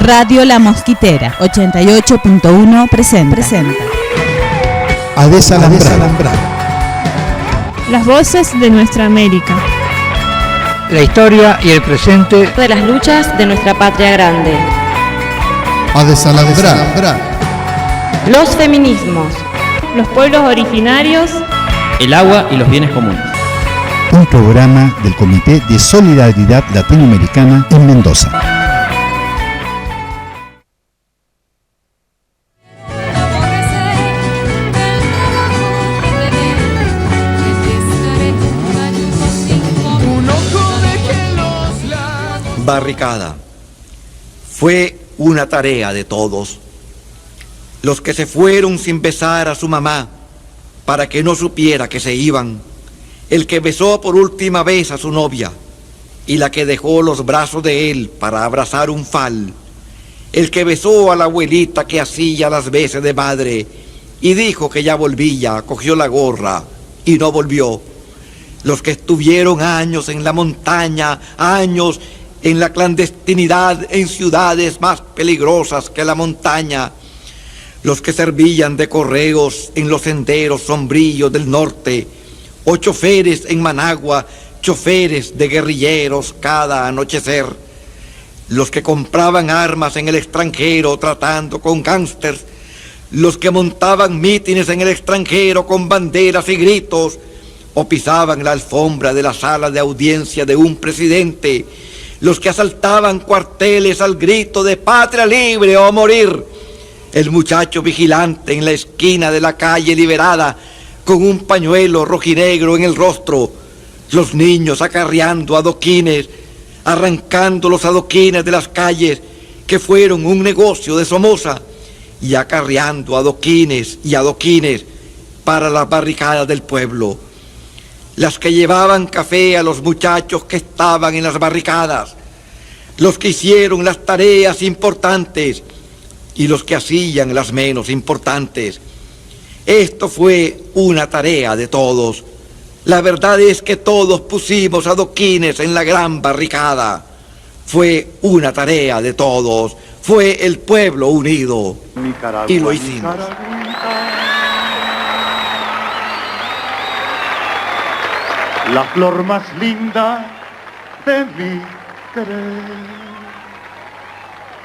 Radio La Mosquitera 88.1 presenta A Desalambrar. Las voces de nuestra América. La historia y el presente de las luchas de nuestra patria grande. A Desalambrar. Los feminismos. Los pueblos originarios. El agua y los bienes comunes. Un programa del Comité de Solidaridad Latinoamericana en Mendoza. Barricada. Fue una tarea de todos. Los que se fueron sin besar a su mamá para que no supiera que se iban. El que besó por última vez a su novia y la que dejó los brazos de él para abrazar un fal. El que besó a la abuelita que hacía las veces de madre y dijo que ya volvía, cogió la gorra y no volvió. Los que estuvieron años en la montaña, años en la clandestinidad, en ciudades más peligrosas que la montaña. Los que servían de correos en los senderos sombríos del norte, o choferes en Managua, choferes de guerrilleros cada anochecer. Los que compraban armas en el extranjero tratando con gángsters. Los que montaban mítines en el extranjero con banderas y gritos, o pisaban la alfombra de la sala de audiencia de un presidente. Los que asaltaban cuarteles al grito de patria libre o morir. El muchacho vigilante en la esquina de la calle Liberada con un pañuelo rojinegro en el rostro. Los niños acarreando adoquines, arrancando los adoquines de las calles que fueron un negocio de Somoza y acarreando adoquines y adoquines para las barricadas del pueblo. Las que llevaban café a los muchachos que estaban en las barricadas, los que hicieron las tareas importantes y los que hacían las menos importantes. Esto fue una tarea de todos. La verdad es que todos pusimos adoquines en la gran barricada. Fue una tarea de todos. Fue el pueblo unido. Nicaragua, y lo hicimos. La flor más linda de mi querer,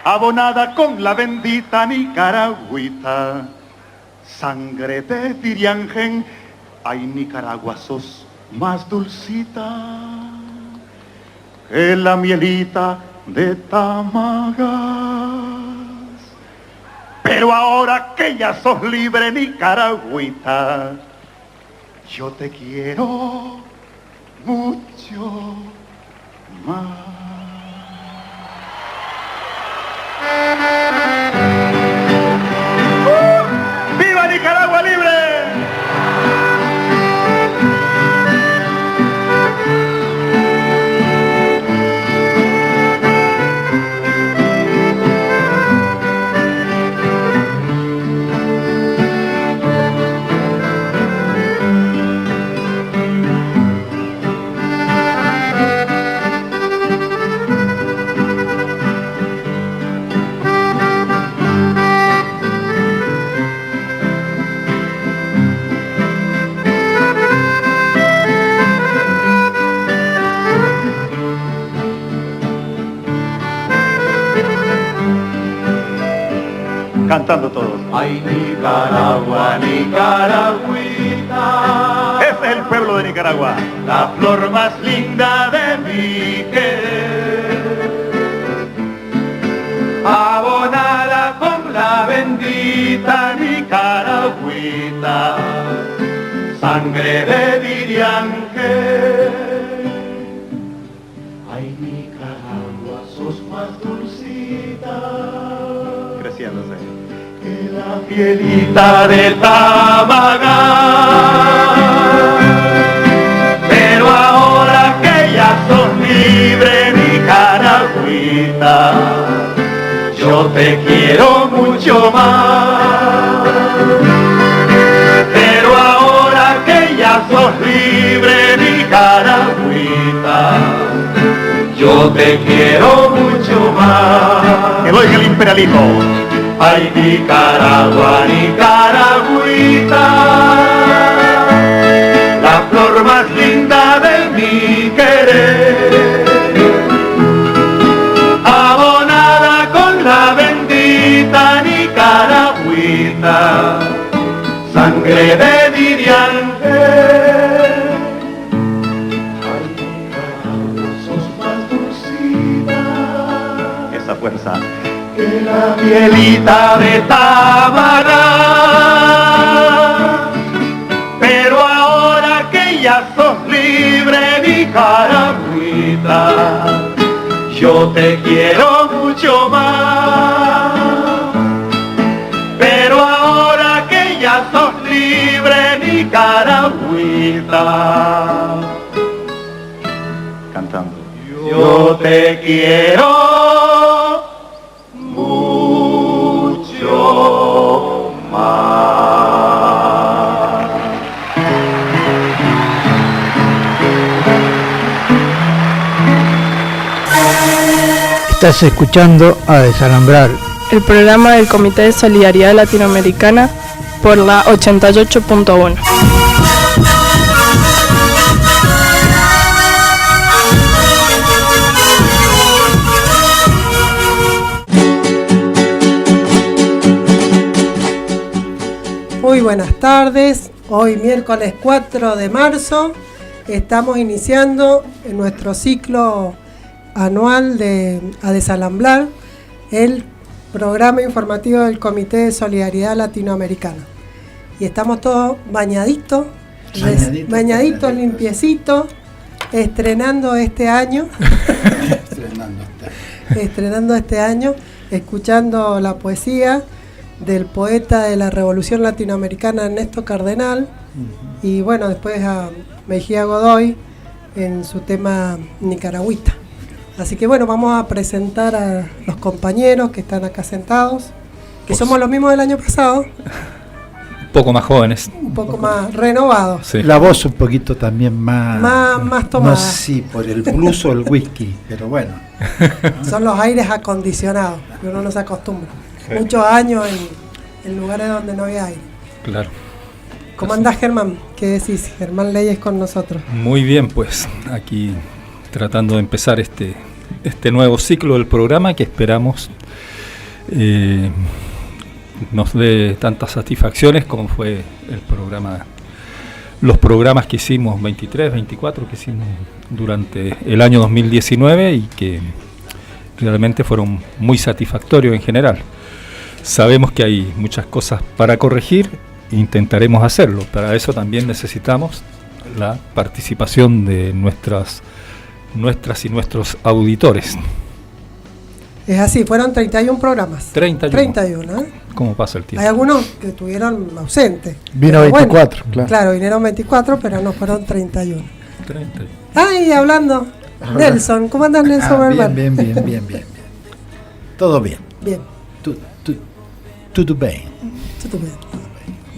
abonada con la bendita nicaragüita, sangre de Diriangen. Ay, Nicaragua, sos más dulcita que la mielita de Tamagas. Pero ahora que ya sos libre, nicaragüita, yo te quiero mucho más. ¡Viva Nicaragua libre! Cantando todos. Ay, Nicaragua, Nicaragüita. Ese es el pueblo de Nicaragua. La flor más linda de mi querer, abonada con la bendita nicaragüita, sangre de Diriangen. Ay, Nicaragua, sos más dulcita. Creciéndose. Que la pielita de Tamagas. Pero ahora que ya sos libre, nicaragüita, yo te quiero mucho más. Pero ahora que ya sos libre, nicaragüita, yo te quiero mucho más. que lo oiga el imperialito. Ay, Nicaragua, Nicaragüita, la flor más linda de mi querer, abonada con la bendita Nicaragüita, sangre de Diriangel. Fuerza que la mielita de Tábara, pero ahora que ya sos libre, Nicaragüita, yo te quiero mucho más, pero ahora que ya sos libre, Nicaragüita, cantando, yo te quiero mucho más. Estás escuchando a Desalambrar, El programa del Comité de Solidaridad Latinoamericana por la 88.1. Muy buenas tardes, hoy miércoles 4 de marzo estamos iniciando nuestro ciclo anual de A Desalambrar, el programa informativo del Comité de Solidaridad Latinoamericana. Y estamos todos bañaditos, limpiecitos, estrenando este año, escuchando la poesía del poeta de la Revolución Latinoamericana Ernesto Cardenal, y bueno, después a Mejía Godoy en su tema nicaragüita. Así que bueno, vamos a presentar a los compañeros que están acá sentados, que somos los mismos del año pasado. Un poco más jóvenes. Un poco más renovados. Sí. La voz un poquito también más tomada. No, sí, por el blues o el whisky, pero bueno. Son los aires acondicionados, que uno no se acostumbra. Sí. Muchos años en lugares donde no había aire. Claro. ¿Cómo andás, Germán? ¿Qué decís? Germán Leyes con nosotros. Muy bien, pues aquí tratando de empezar este nuevo ciclo del programa que esperamos nos dé tantas satisfacciones como fue los programas que hicimos, 23, 24 que hicimos durante el año 2019 y que realmente fueron muy satisfactorios en general. Sabemos que hay muchas cosas para corregir, intentaremos hacerlo. Para eso también necesitamos la participación de nuestras y nuestros auditores. Es así, fueron 31 programas. 31. ¿Eh? ¿Cómo pasa el tiempo? Hay algunos que estuvieron ausentes. Vino 24, bueno, claro, vinieron 24, pero no fueron 31. 31. Ay, hablando. Nelson, ¿cómo andas, Nelson Berman? Bien. Todo bien. Bien. Todo bien.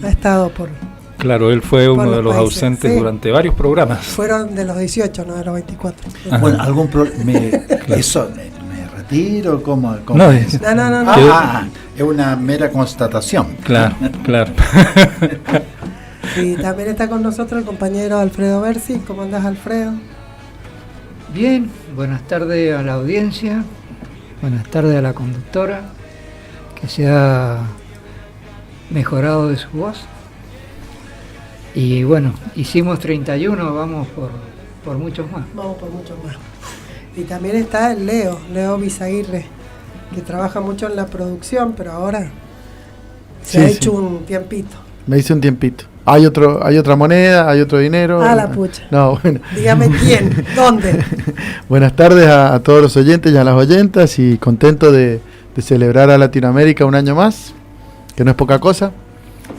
Ha estado por... Claro, él fue uno de los países, ausentes sí. Durante varios programas. Fueron de los 18, no de los 24. Ajá. Bueno, algún problema. Eso me retiro, ¿cómo no, es? No. Es una mera constatación. Claro. Y también está con nosotros el compañero Alfredo Bersi. ¿Cómo andás, Alfredo? Bien, buenas tardes a la audiencia, buenas tardes a la conductora, que se ha mejorado de su voz. Y bueno, hicimos 31, vamos por muchos más. Vamos por muchos más. Y también está el Leo Bizaguirre, que trabaja mucho en la producción, pero ahora se ha hecho un tiempito. Me hice un tiempito. Hay otra moneda, hay otro dinero. Ah, la pucha. No, bueno. Dígame quién, dónde. Buenas tardes a todos los oyentes y a las oyentas, y contento de celebrar a Latinoamérica un año más, que no es poca cosa.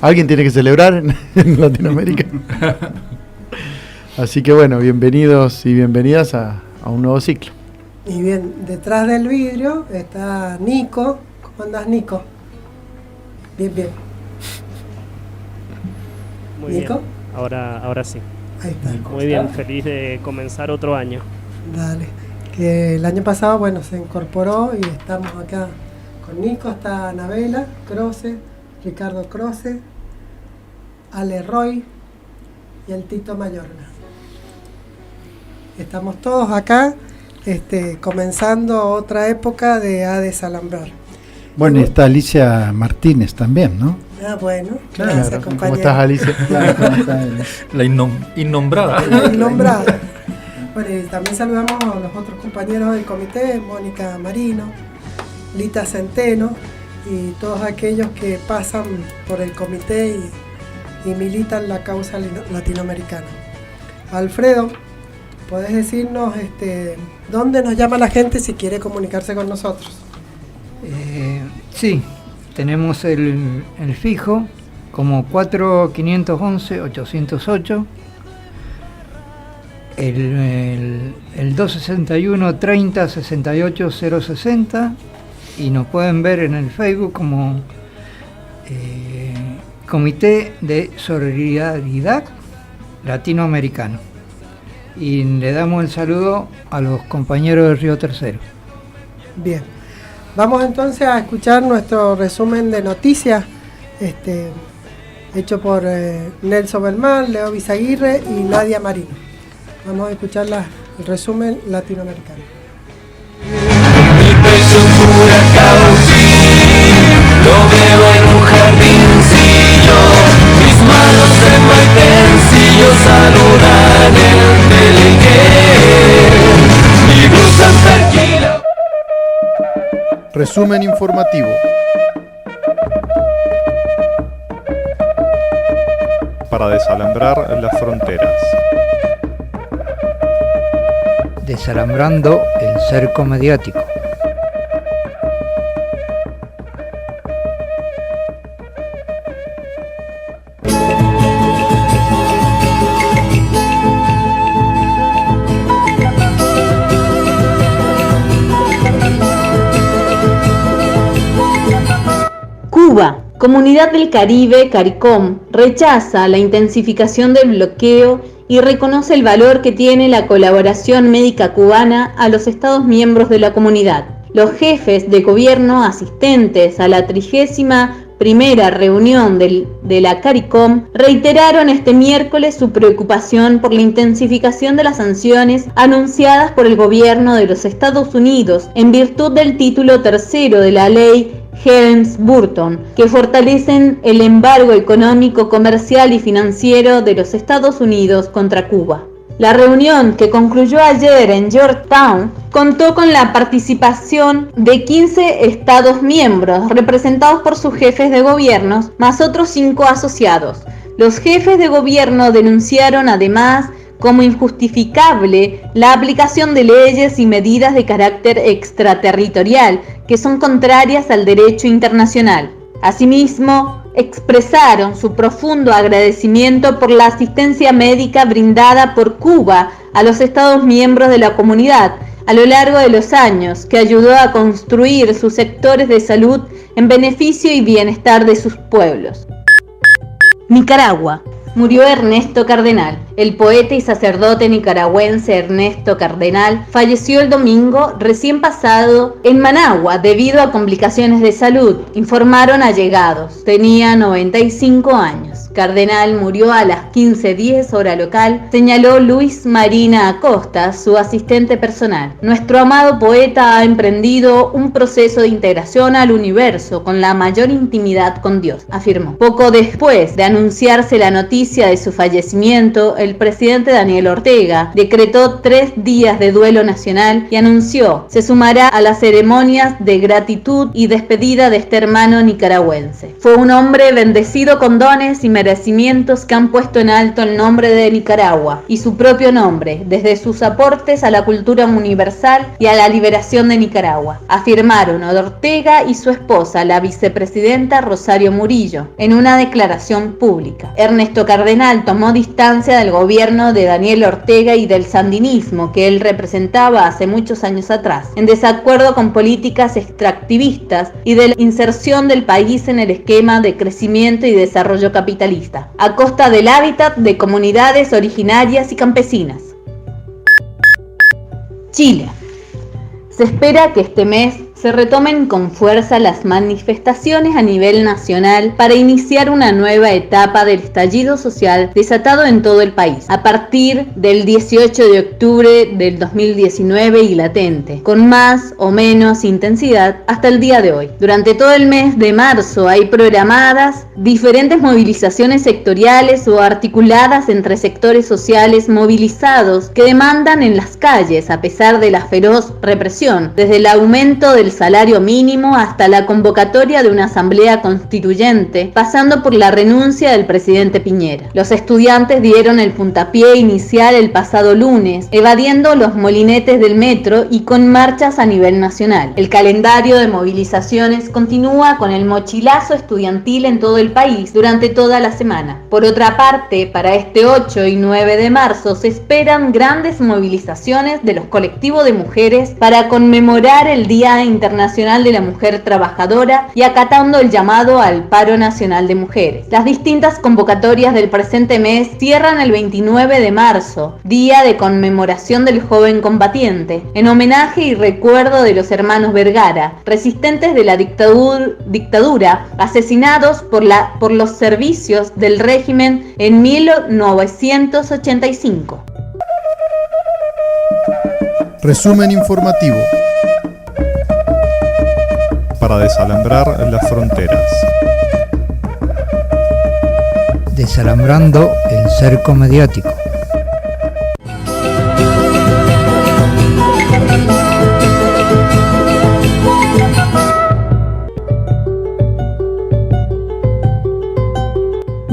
Alguien tiene que celebrar en Latinoamérica. Así que bueno, bienvenidos y bienvenidas a un nuevo ciclo. Y bien, detrás del vidrio está Nico. ¿Cómo andás, Nico? Bien. Muy ¿Nico? Bien, ahora sí. Ahí está. Muy bien, feliz de comenzar otro año. Dale. Que el año pasado, bueno, se incorporó y estamos acá Con Nico está Anabela Croce, Ricardo Croce, Ale Roy y el Tito Mayorga. Estamos todos acá comenzando otra época de A Desalambrar. Bueno, y está Alicia Martínez también, ¿no? Ah, bueno, Claro, gracias, ¿cómo compañero. estás, Alicia? La innombrada. La innombrada. Bueno, y también saludamos a los otros compañeros del comité, Mónica Marino, Lita Centeno y todos aquellos que pasan por el comité y militan la causa latinoamericana. Alfredo, ¿podés decirnos dónde nos llama la gente si quiere comunicarse con nosotros? Sí, tenemos el fijo como 4511-808, el 261-30-68-060 y nos pueden ver en el Facebook como Comité de Solidaridad Latinoamericano. Y le damos el saludo a los compañeros del Río Tercero. Bien, vamos entonces a escuchar nuestro resumen de noticias hecho por Nelson Belmar, Leo Bizaguirre y Nadia Marino. Vamos a escuchar el resumen latinoamericano. Mi pecho pura lo veo en un jardincillo, mis manos en maitencillo saludan el Beleguer, mi blusa tranquila. Resumen informativo. Para desalambrar las fronteras. Desalambrando el cerco mediático. Cuba, Comunidad del Caribe, CARICOM, rechaza la intensificación del bloqueo y reconoce el valor que tiene la colaboración médica cubana a los Estados miembros de la comunidad. Los jefes de gobierno asistentes a la 31ª reunión de la CARICOM reiteraron este miércoles su preocupación por la intensificación de las sanciones anunciadas por el gobierno de los Estados Unidos en virtud del título 3 de la ley Helms-Burton, que fortalecen el embargo económico, comercial y financiero de los Estados Unidos contra Cuba. La reunión, que concluyó ayer en Georgetown, contó con la participación de 15 Estados miembros, representados por sus jefes de gobiernos, más otros 5 asociados. Los jefes de gobierno denunciaron además como injustificable la aplicación de leyes y medidas de carácter extraterritorial que son contrarias al derecho internacional. Asimismo, expresaron su profundo agradecimiento por la asistencia médica brindada por Cuba a los Estados miembros de la comunidad a lo largo de los años, que ayudó a construir sus sectores de salud en beneficio y bienestar de sus pueblos. Nicaragua. Murió Ernesto Cardenal. El poeta y sacerdote nicaragüense Ernesto Cardenal falleció el domingo recién pasado en Managua debido a complicaciones de salud, informaron allegados. Tenía 95 años. Cardenal murió a las 15:10 hora local, señaló Luis Marina Acosta, su asistente personal. Nuestro amado poeta ha emprendido un proceso de integración al universo con la mayor intimidad con Dios, afirmó. Poco después de anunciarse la noticia de su fallecimiento, el presidente Daniel Ortega decretó 3 días de duelo nacional y anunció se sumará a las ceremonias de gratitud y despedida de este hermano nicaragüense. Fue un hombre bendecido con dones y merecimientos que han puesto en alto el nombre de Nicaragua y su propio nombre, desde sus aportes a la cultura universal y a la liberación de Nicaragua, afirmaron Ortega y su esposa, la vicepresidenta Rosario Murillo, en una declaración pública. Ernesto Cardenal tomó distancia del gobierno de Daniel Ortega y del sandinismo que él representaba hace muchos años atrás, en desacuerdo con políticas extractivistas y de la inserción del país en el esquema de crecimiento y desarrollo capitalista, a costa del hábitat de comunidades originarias y campesinas. Chile. Se espera que este mes se retomen con fuerza las manifestaciones a nivel nacional para iniciar una nueva etapa del estallido social desatado en todo el país, a partir del 18 de octubre del 2019 y latente, con más o menos intensidad hasta el día de hoy. Durante todo el mes de marzo hay programadas diferentes movilizaciones sectoriales o articuladas entre sectores sociales movilizados que demandan en las calles, a pesar de la feroz represión, desde el aumento del salario mínimo hasta la convocatoria de una asamblea constituyente, pasando por la renuncia del presidente Piñera. Los estudiantes dieron el puntapié inicial el pasado lunes, evadiendo los molinetes del metro y con marchas a nivel nacional. El calendario de movilizaciones continúa con el mochilazo estudiantil en todo el país durante toda la semana. Por otra parte, para este 8 y 9 de marzo se esperan grandes movilizaciones de los colectivos de mujeres para conmemorar el Día Internacional de la Mujer Trabajadora y acatando el llamado al paro nacional de mujeres. Las distintas convocatorias del presente mes cierran el 29 de marzo, día de conmemoración del joven combatiente, en homenaje y recuerdo de los hermanos Vergara, resistentes de la dictadura, asesinados por los servicios del régimen en 1985. Resumen informativo. Para desalambrar las fronteras. Desalambrando el cerco mediático.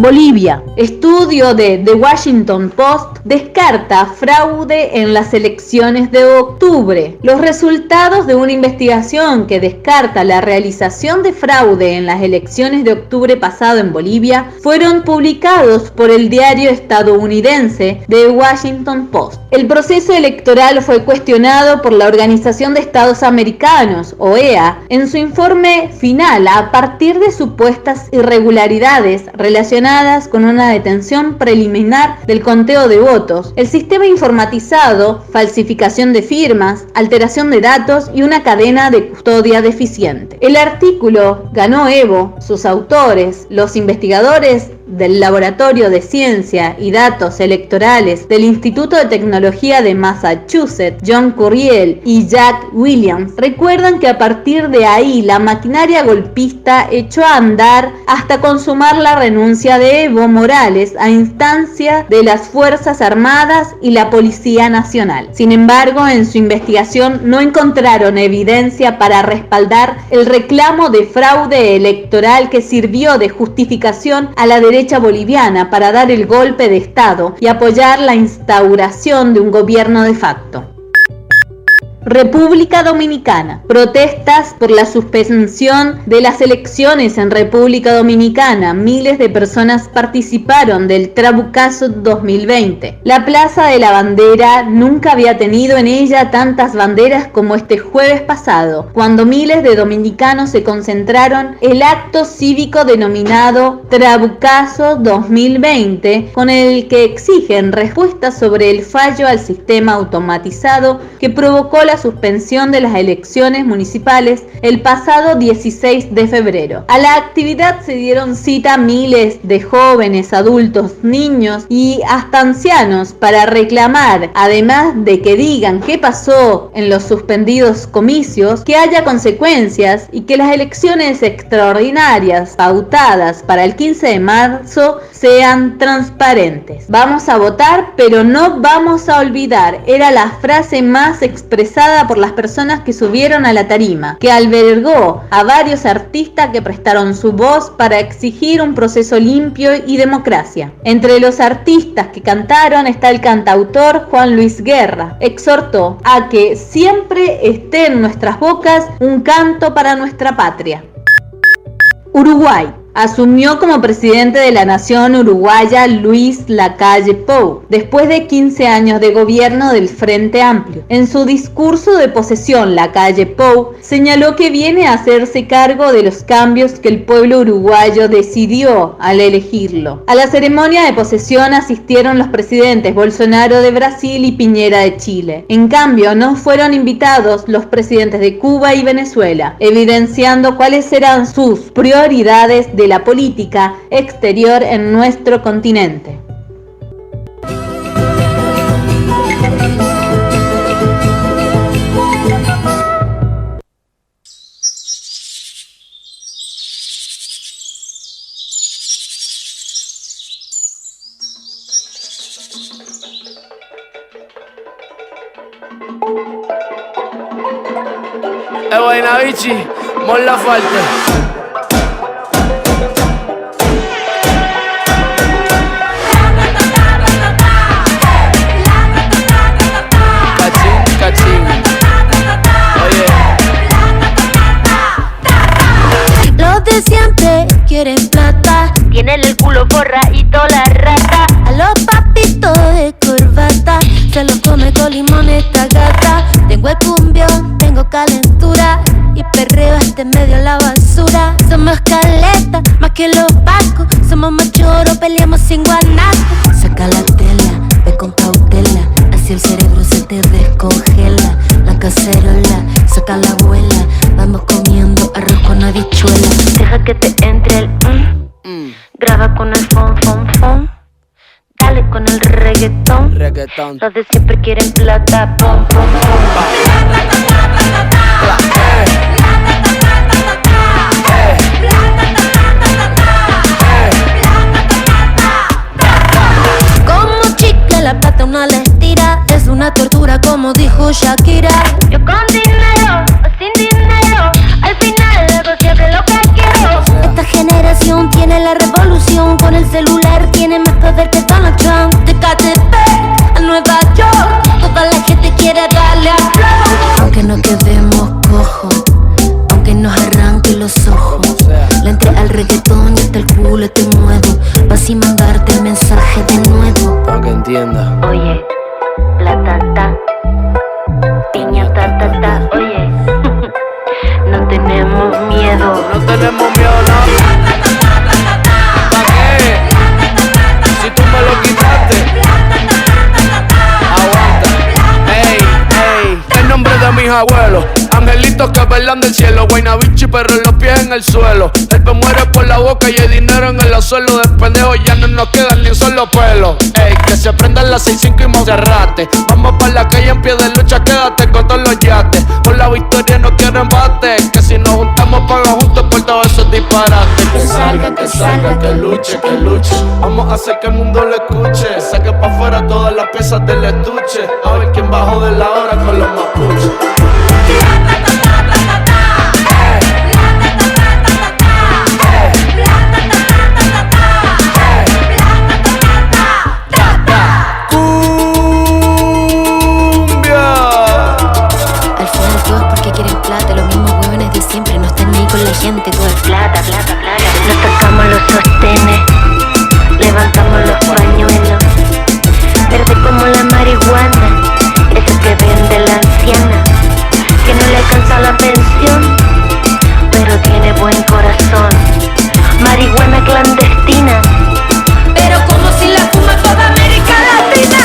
Bolivia. Estudio de The Washington Post descarta fraude en las elecciones de octubre. Los resultados de una investigación que descarta la realización de fraude en las elecciones de octubre pasado en Bolivia fueron publicados por el diario estadounidense The Washington Post. El proceso electoral fue cuestionado por la Organización de Estados Americanos, OEA, en su informe final a partir de supuestas irregularidades relacionadas con una detención preliminar del conteo de votos, el sistema informatizado, falsificación de firmas, alteración de datos y una cadena de custodia deficiente. El artículo ganó Evo, sus autores, los investigadores del Laboratorio de Ciencia y Datos Electorales del Instituto de Tecnología de Massachusetts, John Curiel y Jack Williams, recuerdan que a partir de ahí la maquinaria golpista echó a andar hasta consumar la renuncia de Evo Morales a instancia de las Fuerzas Armadas y la Policía Nacional. Sin embargo, en su investigación no encontraron evidencia para respaldar el reclamo de fraude electoral que sirvió de justificación a la derecha boliviana para dar el golpe de Estado y apoyar la instauración de un gobierno de facto. República Dominicana. Protestas por la suspensión de las elecciones en República Dominicana. Miles de personas participaron del Trabucazo 2020. La Plaza de la Bandera nunca había tenido en ella tantas banderas como este jueves pasado, cuando miles de dominicanos se concentraron el acto cívico denominado Trabucazo 2020, con el que exigen respuestas sobre el fallo al sistema automatizado que provocó la suspensión de las elecciones municipales el pasado 16 de febrero. A la actividad se dieron cita miles de jóvenes, adultos, niños y hasta ancianos para reclamar, además de que digan qué pasó en los suspendidos comicios, que haya consecuencias y que las elecciones extraordinarias pautadas para el 15 de marzo sean transparentes. Vamos a votar, pero no vamos a olvidar, era la frase más expresada por las personas que subieron a la tarima, que albergó a varios artistas que prestaron su voz para exigir un proceso limpio y democracia. Entre los artistas que cantaron está el cantautor Juan Luis Guerra. Exhortó a que siempre esté en nuestras bocas un canto para nuestra patria. Uruguay. Asumió como presidente de la nación uruguaya Luis Lacalle Pou, después de 15 años de gobierno del Frente Amplio. En su discurso de posesión, Lacalle Pou señaló que viene a hacerse cargo de los cambios que el pueblo uruguayo decidió al elegirlo. A la ceremonia de posesión asistieron los presidentes Bolsonaro de Brasil y Piñera de Chile. En cambio, no fueron invitados los presidentes de Cuba y Venezuela, evidenciando cuáles serán sus prioridades de la política exterior en nuestro continente. Guaynabichi, Mon Laferte. Los de siempre quieren plata, tienen el culo forradito la rata. A los papitos de corbata se los come con limón esta gata. Tengo el cumbión, tengo calentura y perreo hasta en medio de la basura. Somos caleta, más que los pacos. Somos machoros, peleamos sin guanaco. Saca la tela, ve con cautela, así el cerebro se te descongela. La cacerola, saca la abuela, vamos comiendo arroz con habichuela. Deja que te entre el graba con el fon. Dale con el reggaetón. Los de siempre quieren plata, pom, pom, como chicle la plata una les tira. Es una tortura como dijo Shakira. Yo con dinero o sin dinero, al final hago siempre lo que quiero. Esta generación tiene la revolución, con el celular tiene más poder que Donald Trump. De KTP a Nueva York, toda la gente quiere darle a flow. Aunque no quedemos cojos, aunque nos arranque los ojos, le entré al reggaetón y hasta el culo te muevo, pa' así mandarte el mensaje de nuevo. Para que entienda. Oye, la tata, piña ta, oye, no tenemos miedo. No tenemos miedo, no. ¿Para qué? Si tú me lo quitaste. Aguanta. Ey, el nombre de mis abuelos. Angelitos que velan del cielo. Guaynabichi, pero los pies en el suelo. El pe muere por la boca y hay dinero en el suelo. De pendejo ya no nos quedan ni un solo pelo. Ey, que se prendan las 6-5 y Monserrate. Vamos pa' la calle en pie de lucha, quédate con todos los yates. Por la victoria no quiero embate, que si nos juntamos paga juntos por todos esos disparates. Que salga, que luche. Vamos a hacer que el mundo lo escuche. Saque pa' afuera todas las piezas del estuche. A ver quién bajó de la hora con los mapuches. La gente, todo es plata. Nos tocamos los sostenes, levantamos los pañuelos. Verde como la marihuana, eso que vende la anciana, que no le alcanza la pensión, pero tiene buen corazón. Marihuana clandestina, pero como si la fuma toda América Latina.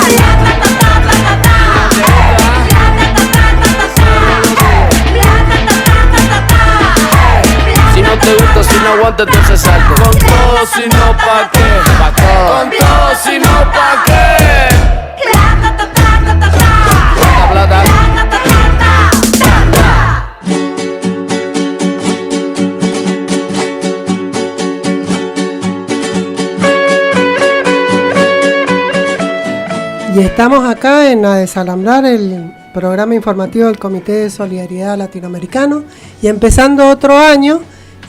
Si no te gusta, si no aguanta, entonces salte. Con todo, si no, ¿pa' qué? Con todo, si no, ¿pa' qué? Plata. Y estamos acá en A Desalambrar, el programa informativo del Comité de Solidaridad Latinoamericano, y empezando otro año,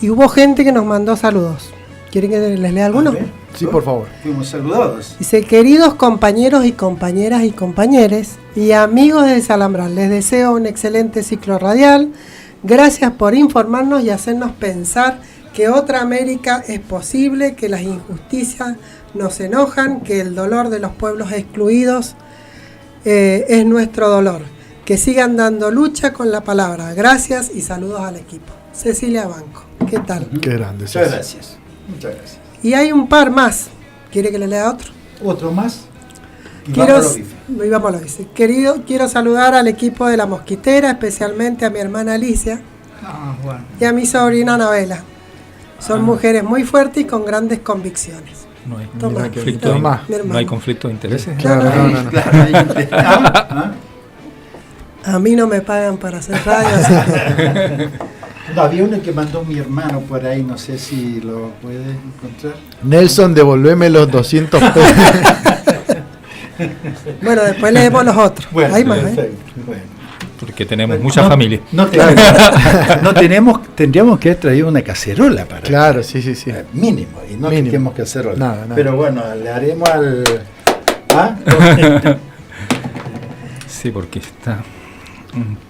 y hubo gente que nos mandó saludos. ¿Quieren que les lea alguno? Sí, por favor. Fuimos saludados. Dice: queridos compañeros y compañeras y compañeres y amigos de Desalambrar, les deseo un excelente ciclo radial. Gracias por informarnos y hacernos pensar que otra América es posible, que las injusticias nos enojan, que el dolor de los pueblos excluidos es nuestro dolor. Que sigan dando lucha con la palabra. Gracias y saludos al equipo. Cecilia Banco, ¿qué tal? Qué grande. Muchas gracias. Muchas gracias. Y hay un par más. ¿Quiere que le lea otro? ¿Otro más? Quiero saludar al equipo de La Mosquitera, especialmente a mi hermana Alicia y a mi sobrina Anabela. Son mujeres muy fuertes y con grandes convicciones. No hay, no hay conflicto de intereses. Claro. A mí no me pagan para hacer radio, así que... No, había uno que mandó mi hermano por ahí, no sé si lo puede encontrar. Nelson, devolveme los 200 pesos. Bueno, después leemos los otros. Bueno, hay más, Bueno. Porque tenemos mucha familia. Tendríamos que haber traído una cacerola para. Claro, sí. Mínimo, y no tenemos cacerola. Nada. Pero bueno, le haremos al. Sí, porque está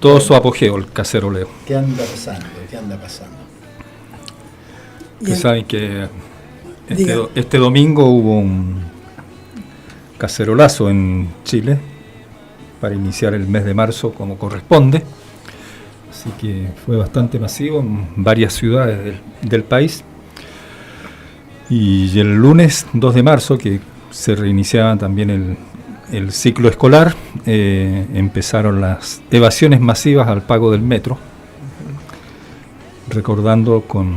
todo su apogeo el caceroleo. ¿Qué anda pasando? Ustedes saben que este domingo hubo un cacerolazo en Chile para iniciar el mes de marzo como corresponde, así que fue bastante masivo en varias ciudades del país. Y el lunes 2 de marzo, que se reiniciaba también el ciclo escolar, empezaron las evasiones masivas al pago del metro, recordando con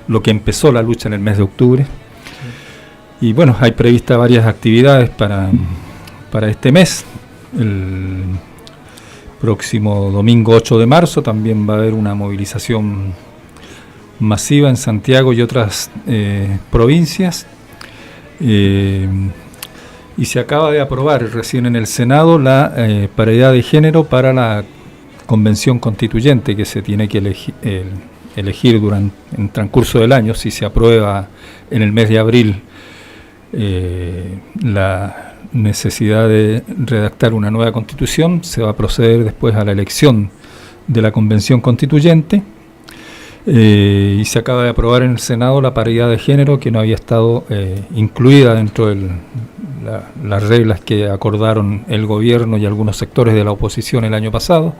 lo que empezó la lucha en el mes de octubre. Y bueno, hay previstas varias actividades para este mes. El próximo domingo 8 de marzo también va a haber una movilización masiva en Santiago y otras provincias. Y se acaba de aprobar recién en el Senado la paridad de género para la convención constituyente que se tiene que elegir durante el transcurso del año. Si se aprueba en el mes de abril la necesidad de redactar una nueva constitución, se va a proceder después a la elección de la convención constituyente, y se acaba de aprobar en el Senado la paridad de género, que no había estado incluida dentro de las reglas que acordaron el gobierno y algunos sectores de la oposición el año pasado.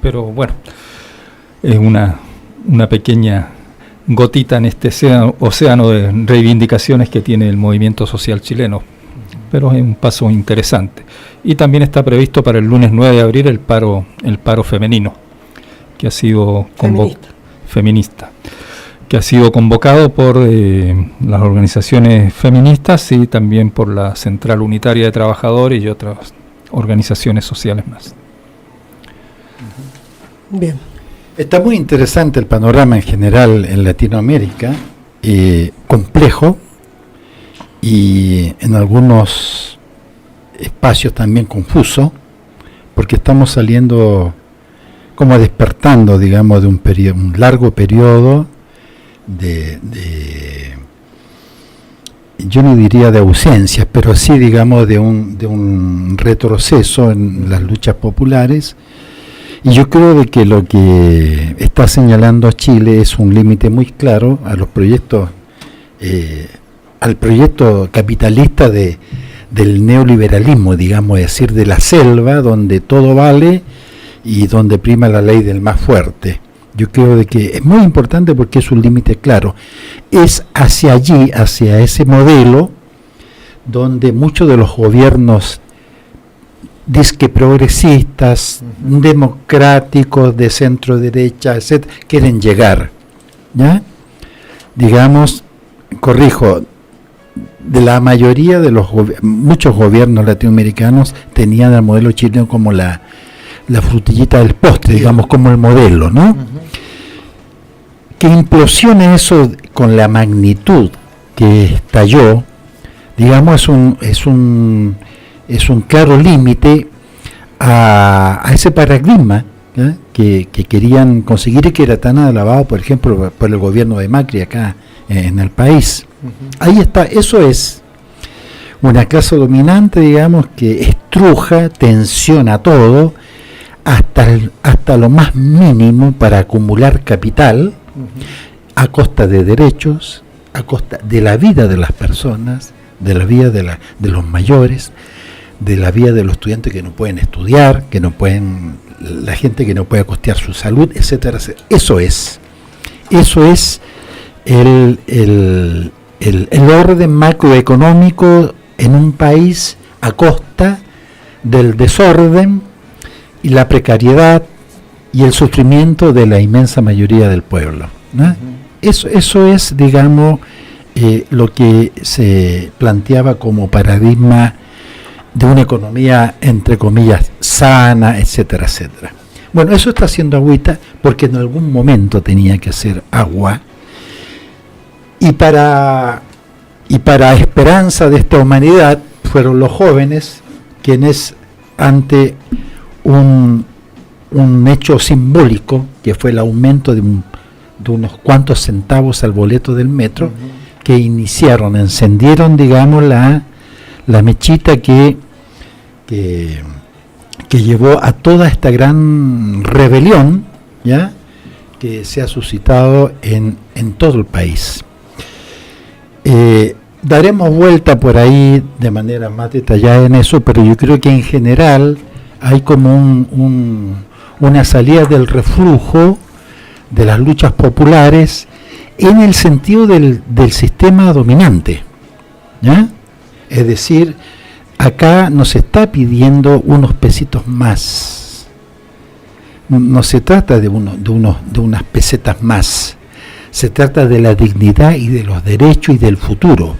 Pero bueno, es una pequeña gotita en este océano de reivindicaciones que tiene el movimiento social chileno, pero es un paso interesante. Y también está previsto para el lunes 9 de abril el paro femenino, que ha sido feminista, que ha sido convocado por las organizaciones feministas y también por la Central Unitaria de Trabajadores y otras organizaciones sociales más. Bien. Está muy interesante el panorama en general en Latinoamérica, complejo y en algunos espacios también confuso, porque estamos saliendo como despertando, digamos, de un largo periodo de yo no diría de ausencias, pero sí, digamos, de un retroceso en las luchas populares. Y yo creo de que lo que está señalando Chile es un límite muy claro a los proyectos, al proyecto capitalista del neoliberalismo, digamos, es decir, de la selva, donde todo vale y donde prima la ley del más fuerte. Yo creo de que es muy importante porque es un límite claro. Es hacia allí, hacia ese modelo, donde muchos de los gobiernos disque progresistas, democráticos, de centro derecha, etc., quieren llegar, ¿ya? Digamos, corrijo, de la mayoría de muchos gobiernos latinoamericanos tenían el modelo chileno como la frutillita del postre, digamos, como el modelo, ¿no? Que implosione eso con la magnitud que estalló, digamos, es un claro límite a ese paradigma, ¿eh? que querían conseguir y que era tan alabado, por ejemplo, por el gobierno de Macri acá en el país. Ahí está, eso es una clase dominante, digamos, que estruja, tensiona todo hasta lo más mínimo para acumular capital, a costa de derechos, a costa de la vida de las personas, de la vida de los mayores, de la vida de los estudiantes que no pueden estudiar, que no pueden, la gente que no puede costear su salud, etcétera, etcétera. Eso es el orden macroeconómico en un país a costa del desorden y la precariedad y el sufrimiento de la inmensa mayoría del pueblo, ¿no? Eso es, digamos, lo que se planteaba como paradigma de una economía, entre comillas, sana, etcétera, etcétera. Bueno, eso está haciendo agüita porque en algún momento tenía que hacer agua, y para esperanza de esta humanidad fueron los jóvenes quienes, ante un hecho simbólico que fue el aumento de unos cuantos centavos al boleto del metro, que encendieron, digamos, la mechita que llevó a toda esta gran rebelión, ¿ya?, que se ha suscitado en todo el país. Daremos vuelta por ahí de manera más detallada en eso, pero yo creo que en general hay como una salida del reflujo de las luchas populares en el sentido del sistema dominante, ¿ya? Es decir, acá nos está pidiendo unos pesitos más. No se trata de unas pesetas más. Se trata de la dignidad y de los derechos y del futuro.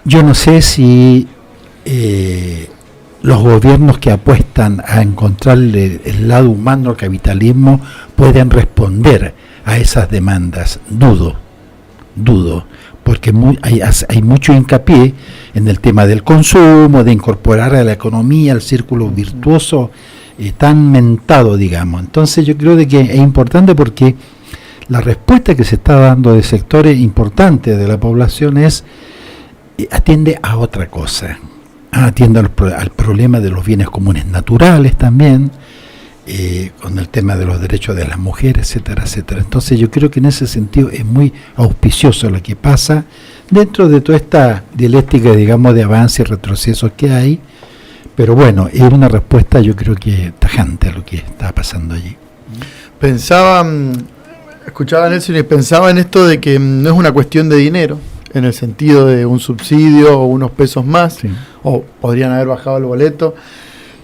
Yo no sé si los gobiernos que apuestan a encontrarle el lado humano al capitalismo pueden responder a esas demandas. Dudo, porque hay mucho hincapié en el tema del consumo, de incorporar a la economía al círculo virtuoso tan mentado, digamos. Entonces yo creo de que es importante, porque la respuesta que se está dando de sectores importantes de la población atiende a otra cosa, atiende al problema de los bienes comunes naturales también, con el tema de los derechos de las mujeres, etcétera, etcétera. Entonces yo creo que en ese sentido es muy auspicioso lo que pasa dentro de toda esta dialéctica, digamos, de avance y retroceso que hay, pero bueno, es una respuesta, yo creo que tajante a lo que está pasando allí. Escuchaba a Nelson y pensaba en esto de que no es una cuestión de dinero, en el sentido de un subsidio o unos pesos más, sí, o podrían haber bajado el boleto,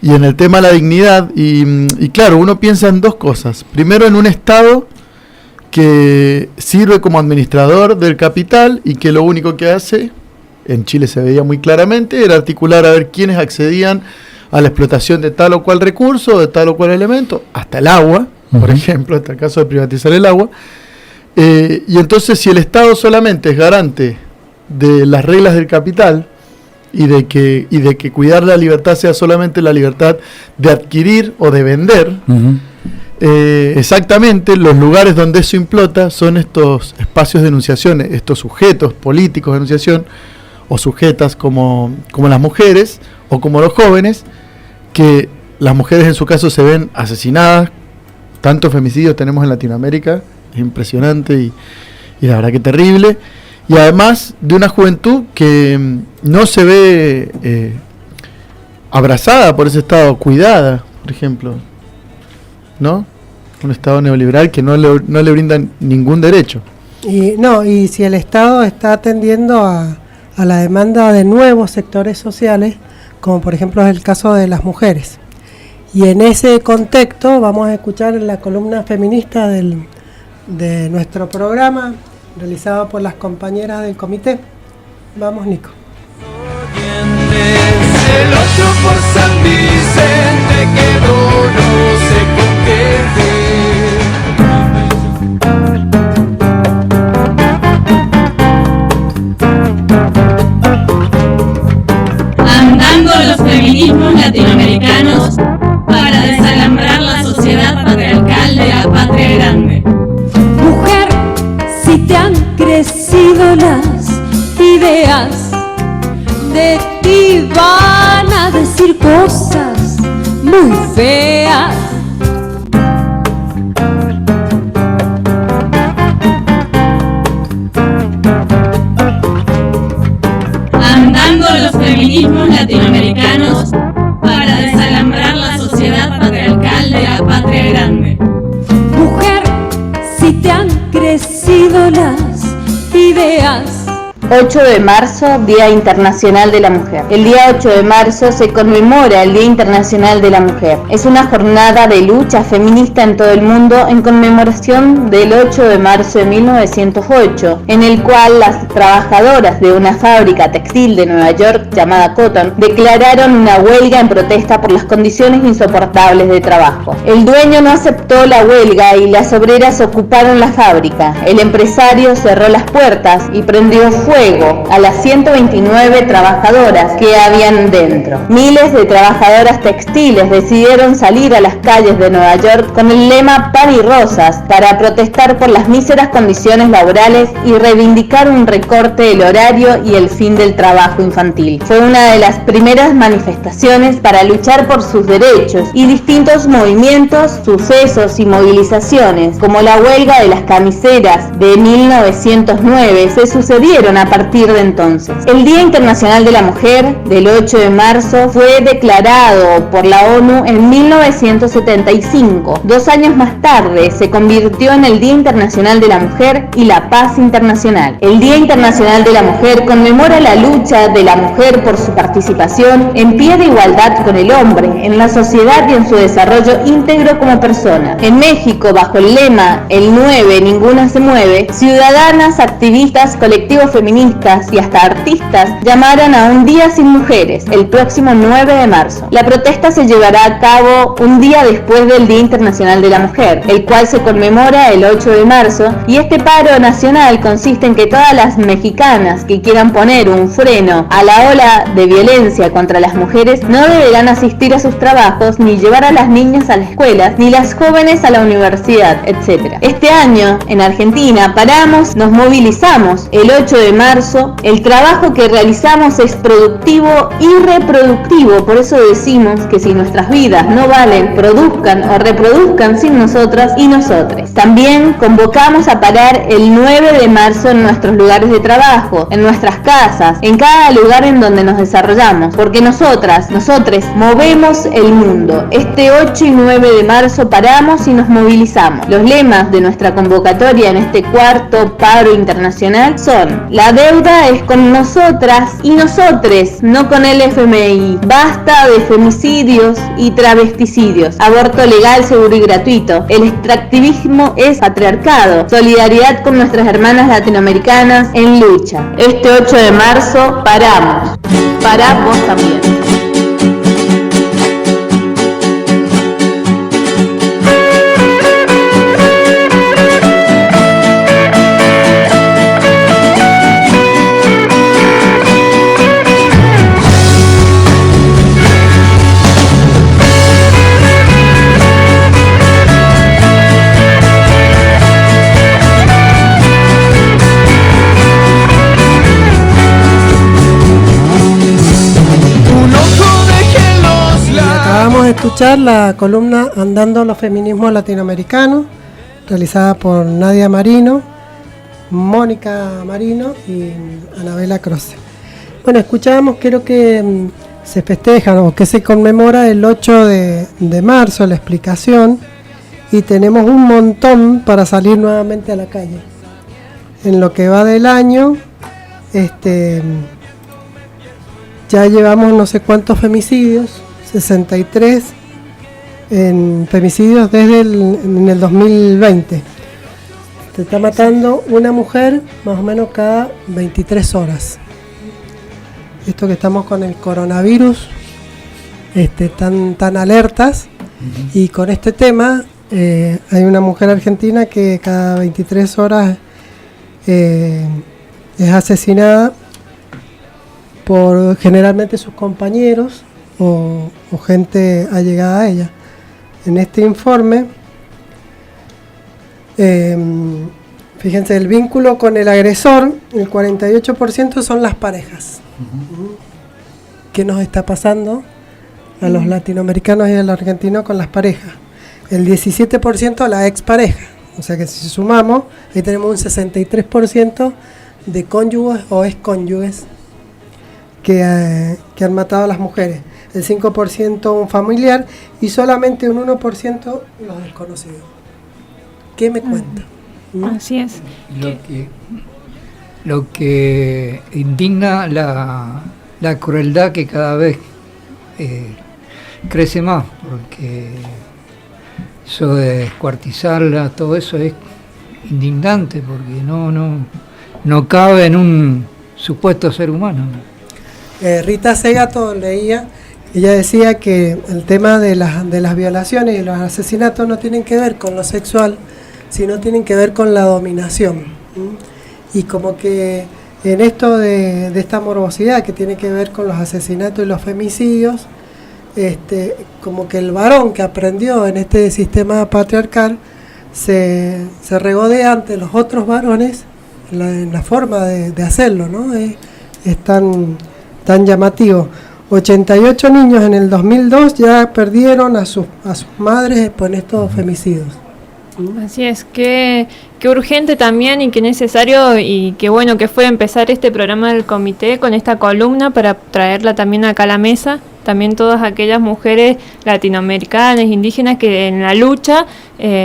y en el tema de la dignidad, y claro, uno piensa en dos cosas. Primero, en un Estado que sirve como administrador del capital y que lo único que hace, en Chile se veía muy claramente, era articular a ver quiénes accedían a la explotación de tal o cual recurso, de tal o cual elemento, hasta el agua, por ejemplo, hasta el caso de privatizar el agua. Y entonces, si el Estado solamente es garante de las reglas del capital y de que cuidar la libertad sea solamente la libertad de adquirir o de vender, exactamente los lugares donde eso implota son estos espacios de enunciación, estos sujetos políticos de enunciación, o sujetas como las mujeres o como los jóvenes, que las mujeres en su caso se ven asesinadas. Tantos femicidios tenemos en Latinoamérica, es impresionante y la verdad que terrible, y además de una juventud que no se ve abrazada por ese Estado, cuidada, por ejemplo, ¿no? Un Estado neoliberal que no le brinda ningún derecho. Y si el Estado está atendiendo a la demanda de nuevos sectores sociales, como por ejemplo es el caso de las mujeres. Y en ese contexto vamos a escuchar la columna feminista de nuestro programa, realizado por las compañeras del comité. Vamos, Nico. El 8 por San Vicente quedó, no sé con qué. Andando los feminismos latinoamericanos para desalambrar la sociedad patriarcal de la patria grande. Mujer, si te han crecido las ideas, de ti van a decir cosas muy feas. veas. 8 de marzo, Día Internacional de la Mujer. El día 8 de marzo se conmemora el Día Internacional de la Mujer. Es una jornada de lucha feminista en todo el mundo en conmemoración del 8 de marzo de 1908, en el cual las trabajadoras de una fábrica textil de Nueva York llamada Cotton declararon una huelga en protesta por las condiciones insoportables de trabajo. El dueño no aceptó la huelga y las obreras ocuparon la fábrica. El empresario cerró las puertas y prendió fuego a las 129 trabajadoras que habían dentro. Miles de trabajadoras textiles decidieron salir a las calles de Nueva York con el lema Pan y Rosas para protestar por las míseras condiciones laborales y reivindicar un recorte del horario y el fin del trabajo infantil. Fue una de las primeras manifestaciones para luchar por sus derechos y distintos movimientos, sucesos y movilizaciones, como la huelga de las camiseras de 1909, se sucedieron a partir de entonces. El Día Internacional de la Mujer, del 8 de marzo, fue declarado por la ONU en 1975. 2 años más tarde se convirtió en el Día Internacional de la Mujer y la Paz Internacional. El Día Internacional de la Mujer conmemora la lucha de la mujer por su participación en pie de igualdad con el hombre, en la sociedad y en su desarrollo íntegro como persona. En México, bajo el lema El 9, ninguna se mueve, ciudadanas, activistas, colectivos feministas y hasta artistas llamaron a un día sin mujeres el próximo 9 de marzo. La protesta se llevará a cabo un día después del Día Internacional de la Mujer, el cual se conmemora el 8 de marzo, y este paro nacional consiste en que todas las mexicanas que quieran poner un freno a la ola de violencia contra las mujeres no deberán asistir a sus trabajos, ni llevar a las niñas a la escuela, ni las jóvenes a la universidad, etc. Este año, en Argentina, paramos, nos movilizamos el 8 de marzo. El trabajo que realizamos es productivo y reproductivo, por eso decimos que si nuestras vidas no valen, produzcan o reproduzcan sin nosotras y nosotres. También convocamos a parar el 9 de marzo en nuestros lugares de trabajo, en nuestras casas, en cada lugar en donde nos desarrollamos, porque nosotres movemos el mundo. Este 8 y 9 de marzo paramos y nos movilizamos. Los lemas de nuestra convocatoria en este cuarto paro internacional son: la deuda es con nosotras y nosotres, no con el FMI. Basta de femicidios y travesticidios. Aborto legal, seguro y gratuito. El extractivismo es patriarcado. Solidaridad con nuestras hermanas latinoamericanas en lucha. Este 8 de marzo paramos. Pará vos también. Escuchar la columna Andando los feminismos latinoamericanos, realizada por Nadia Marino, Mónica Marino y Anabela Croce. Bueno, escuchábamos, creo que se festeja o que se conmemora el 8 de marzo, la explicación, y tenemos un montón para salir nuevamente a la calle. En lo que va del año, ya llevamos no sé cuántos femicidios, 63 en femicidios desde en el 2020. Se está matando una mujer más o menos cada 23 horas. Esto que estamos con el coronavirus, tan alertas, y con este tema hay una mujer argentina que cada 23 horas es asesinada por generalmente sus compañeros o gente allegada a ella. En este informe, fíjense, el vínculo con el agresor, el 48% son las parejas. ¿Qué nos está pasando a los latinoamericanos y a los argentinos con las parejas? El 17% la expareja. O sea que si sumamos, ahí tenemos un 63% de cónyuges o excónyuges que han matado a las mujeres. El 5% un familiar y solamente un 1% los desconocidos. ¿Qué me cuenta? Así es. lo que indigna la crueldad que cada vez crece más, porque eso de descuartizarla, todo eso es indignante, porque no cabe en un supuesto ser humano. Rita Segato leía, ella decía que el tema de las violaciones y los asesinatos no tienen que ver con lo sexual, sino tienen que ver con la dominación. Y como que en esto de esta morbosidad que tiene que ver con los asesinatos y los femicidios, como que el varón que aprendió en este sistema patriarcal se regodea ante los otros varones en la forma de hacerlo, ¿no? Es tan llamativo. 88 niños en el 2002 ya perdieron a sus madres por estos femicidios. Así es, que urgente también y que necesario, y que bueno que fue empezar este programa del comité con esta columna para traerla también acá a la mesa, también todas aquellas mujeres latinoamericanas, indígenas que en la lucha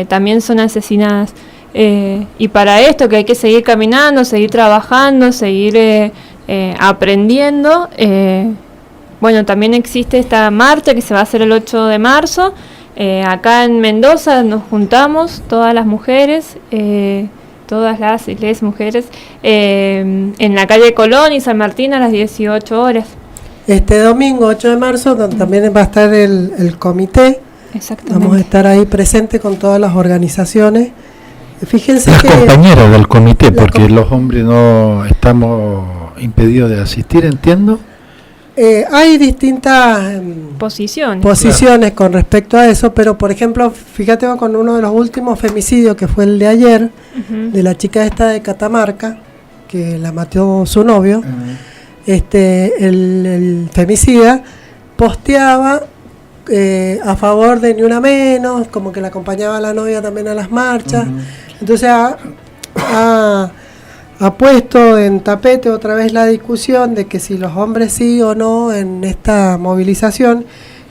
también son asesinadas. Y para esto que hay que seguir caminando, seguir trabajando, seguir aprendiendo. Bueno, también existe esta marcha que se va a hacer el 8 de marzo. Acá en Mendoza nos juntamos todas las mujeres, todas las y les mujeres, en la calle Colón y San Martín a las 18 horas. Este domingo 8 de marzo también va a estar el comité. Exactamente. Vamos a estar ahí presentes con todas las organizaciones. Fíjense las que compañeras del comité, porque los hombres no estamos impedidos de asistir, entiendo. Hay distintas posiciones con respecto a eso, pero por ejemplo, fíjate con uno de los últimos femicidios que fue el de ayer, de la chica esta de Catamarca, que la mató su novio, el femicida posteaba a favor de Ni Una Menos, como que la acompañaba a la novia también a las marchas, entonces ha puesto en tapete otra vez la discusión de que si los hombres sí o no en esta movilización,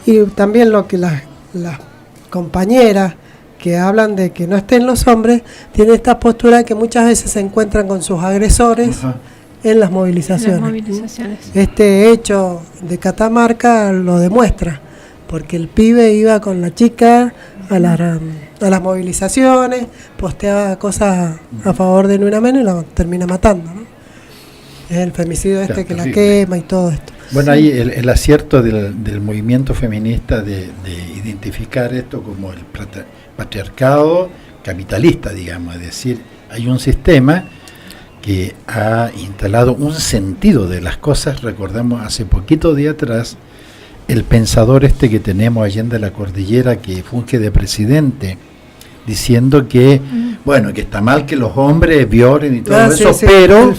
y también lo que las compañeras que hablan de que no estén los hombres tienen esta postura de que muchas veces se encuentran con sus agresores en las movilizaciones. Este hecho de Catamarca lo demuestra, porque el pibe iba con la chica a las movilizaciones, posteaba cosas a favor de Ni Una Menos y la termina matando, ¿no? Es el femicidio que terrible. La quema y todo esto. Bueno, ahí el acierto del movimiento feminista de identificar esto como el patriarcado capitalista, digamos, es decir, hay un sistema que ha instalado un sentido de las cosas. Recordemos hace poquito de atrás el pensador que tenemos allá en la cordillera, que funge de presidente, diciendo que bueno, que está mal que los hombres violen y todo eso, sí, pero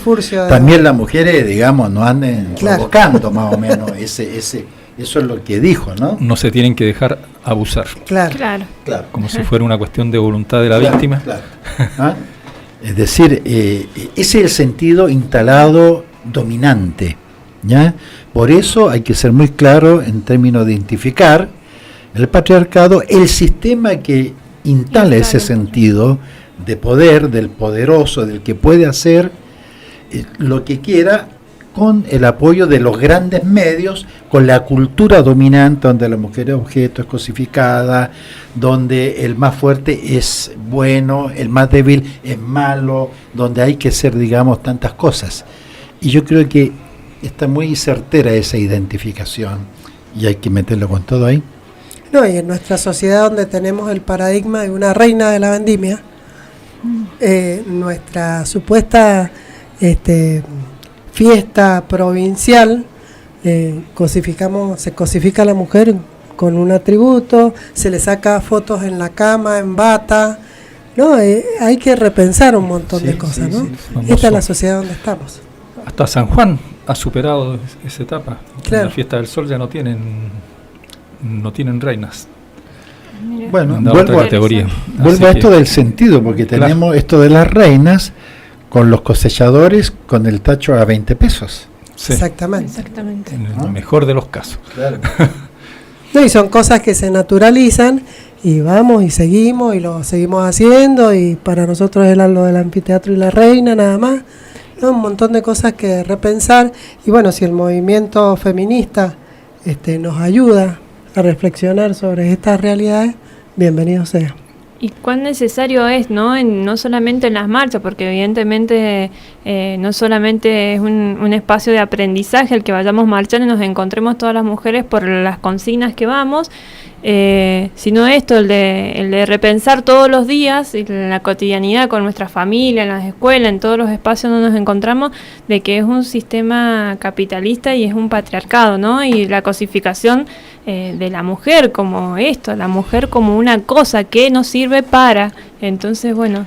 también las mujeres, digamos, no anden provocando, más o menos. Eso es lo que dijo, ¿no? No se tienen que dejar abusar. Claro. Como si fuera una cuestión de voluntad de la víctima. ¿Ah? Es decir, ese es el sentido instalado dominante, ¿ya? Por eso hay que ser muy claro en términos de identificar el patriarcado, el sistema que instala ese sentido de poder, del poderoso, del que puede hacer lo que quiera, con el apoyo de los grandes medios, con la cultura dominante, donde la mujer es objeto, es cosificada, donde el más fuerte es bueno, el más débil es malo, donde hay que ser, digamos, tantas cosas. Y yo creo que está muy certera esa identificación y hay que meterlo con todo ahí. No, y en nuestra sociedad donde tenemos el paradigma de una reina de la vendimia, nuestra supuesta fiesta provincial, se cosifica a la mujer con un atributo, se le saca fotos en la cama, en bata, ¿no? Hay que repensar un montón de cosas, ¿no? Esta es la sociedad donde estamos. Hasta San Juan ha superado esa etapa. Claro. En la Fiesta del Sol ya no tienen reinas. Bueno, vuelvo a esto del sentido, porque tenemos esto de las reinas con los cosechadores con el tacho a 20 pesos. Sí. Exactamente. En el mejor de los casos. Claro. No, y son cosas que se naturalizan y vamos y seguimos y lo seguimos haciendo, y para nosotros era lo del anfiteatro y la reina nada más, ¿no? Un montón de cosas que repensar. Y bueno, si el movimiento feminista nos ayuda a reflexionar sobre estas realidades, bienvenido sea. Y cuán necesario es, ¿no? No solamente en las marchas, porque evidentemente no solamente es un espacio de aprendizaje el que vayamos marchando y nos encontremos todas las mujeres por las consignas que vamos, sino esto, el de repensar todos los días en la cotidianidad con nuestra familia, en las escuelas, en todos los espacios donde nos encontramos, de que es un sistema capitalista y es un patriarcado, ¿no? Y la cosificación de la mujer como esto, la mujer como una cosa que nos sirve para. Entonces, bueno,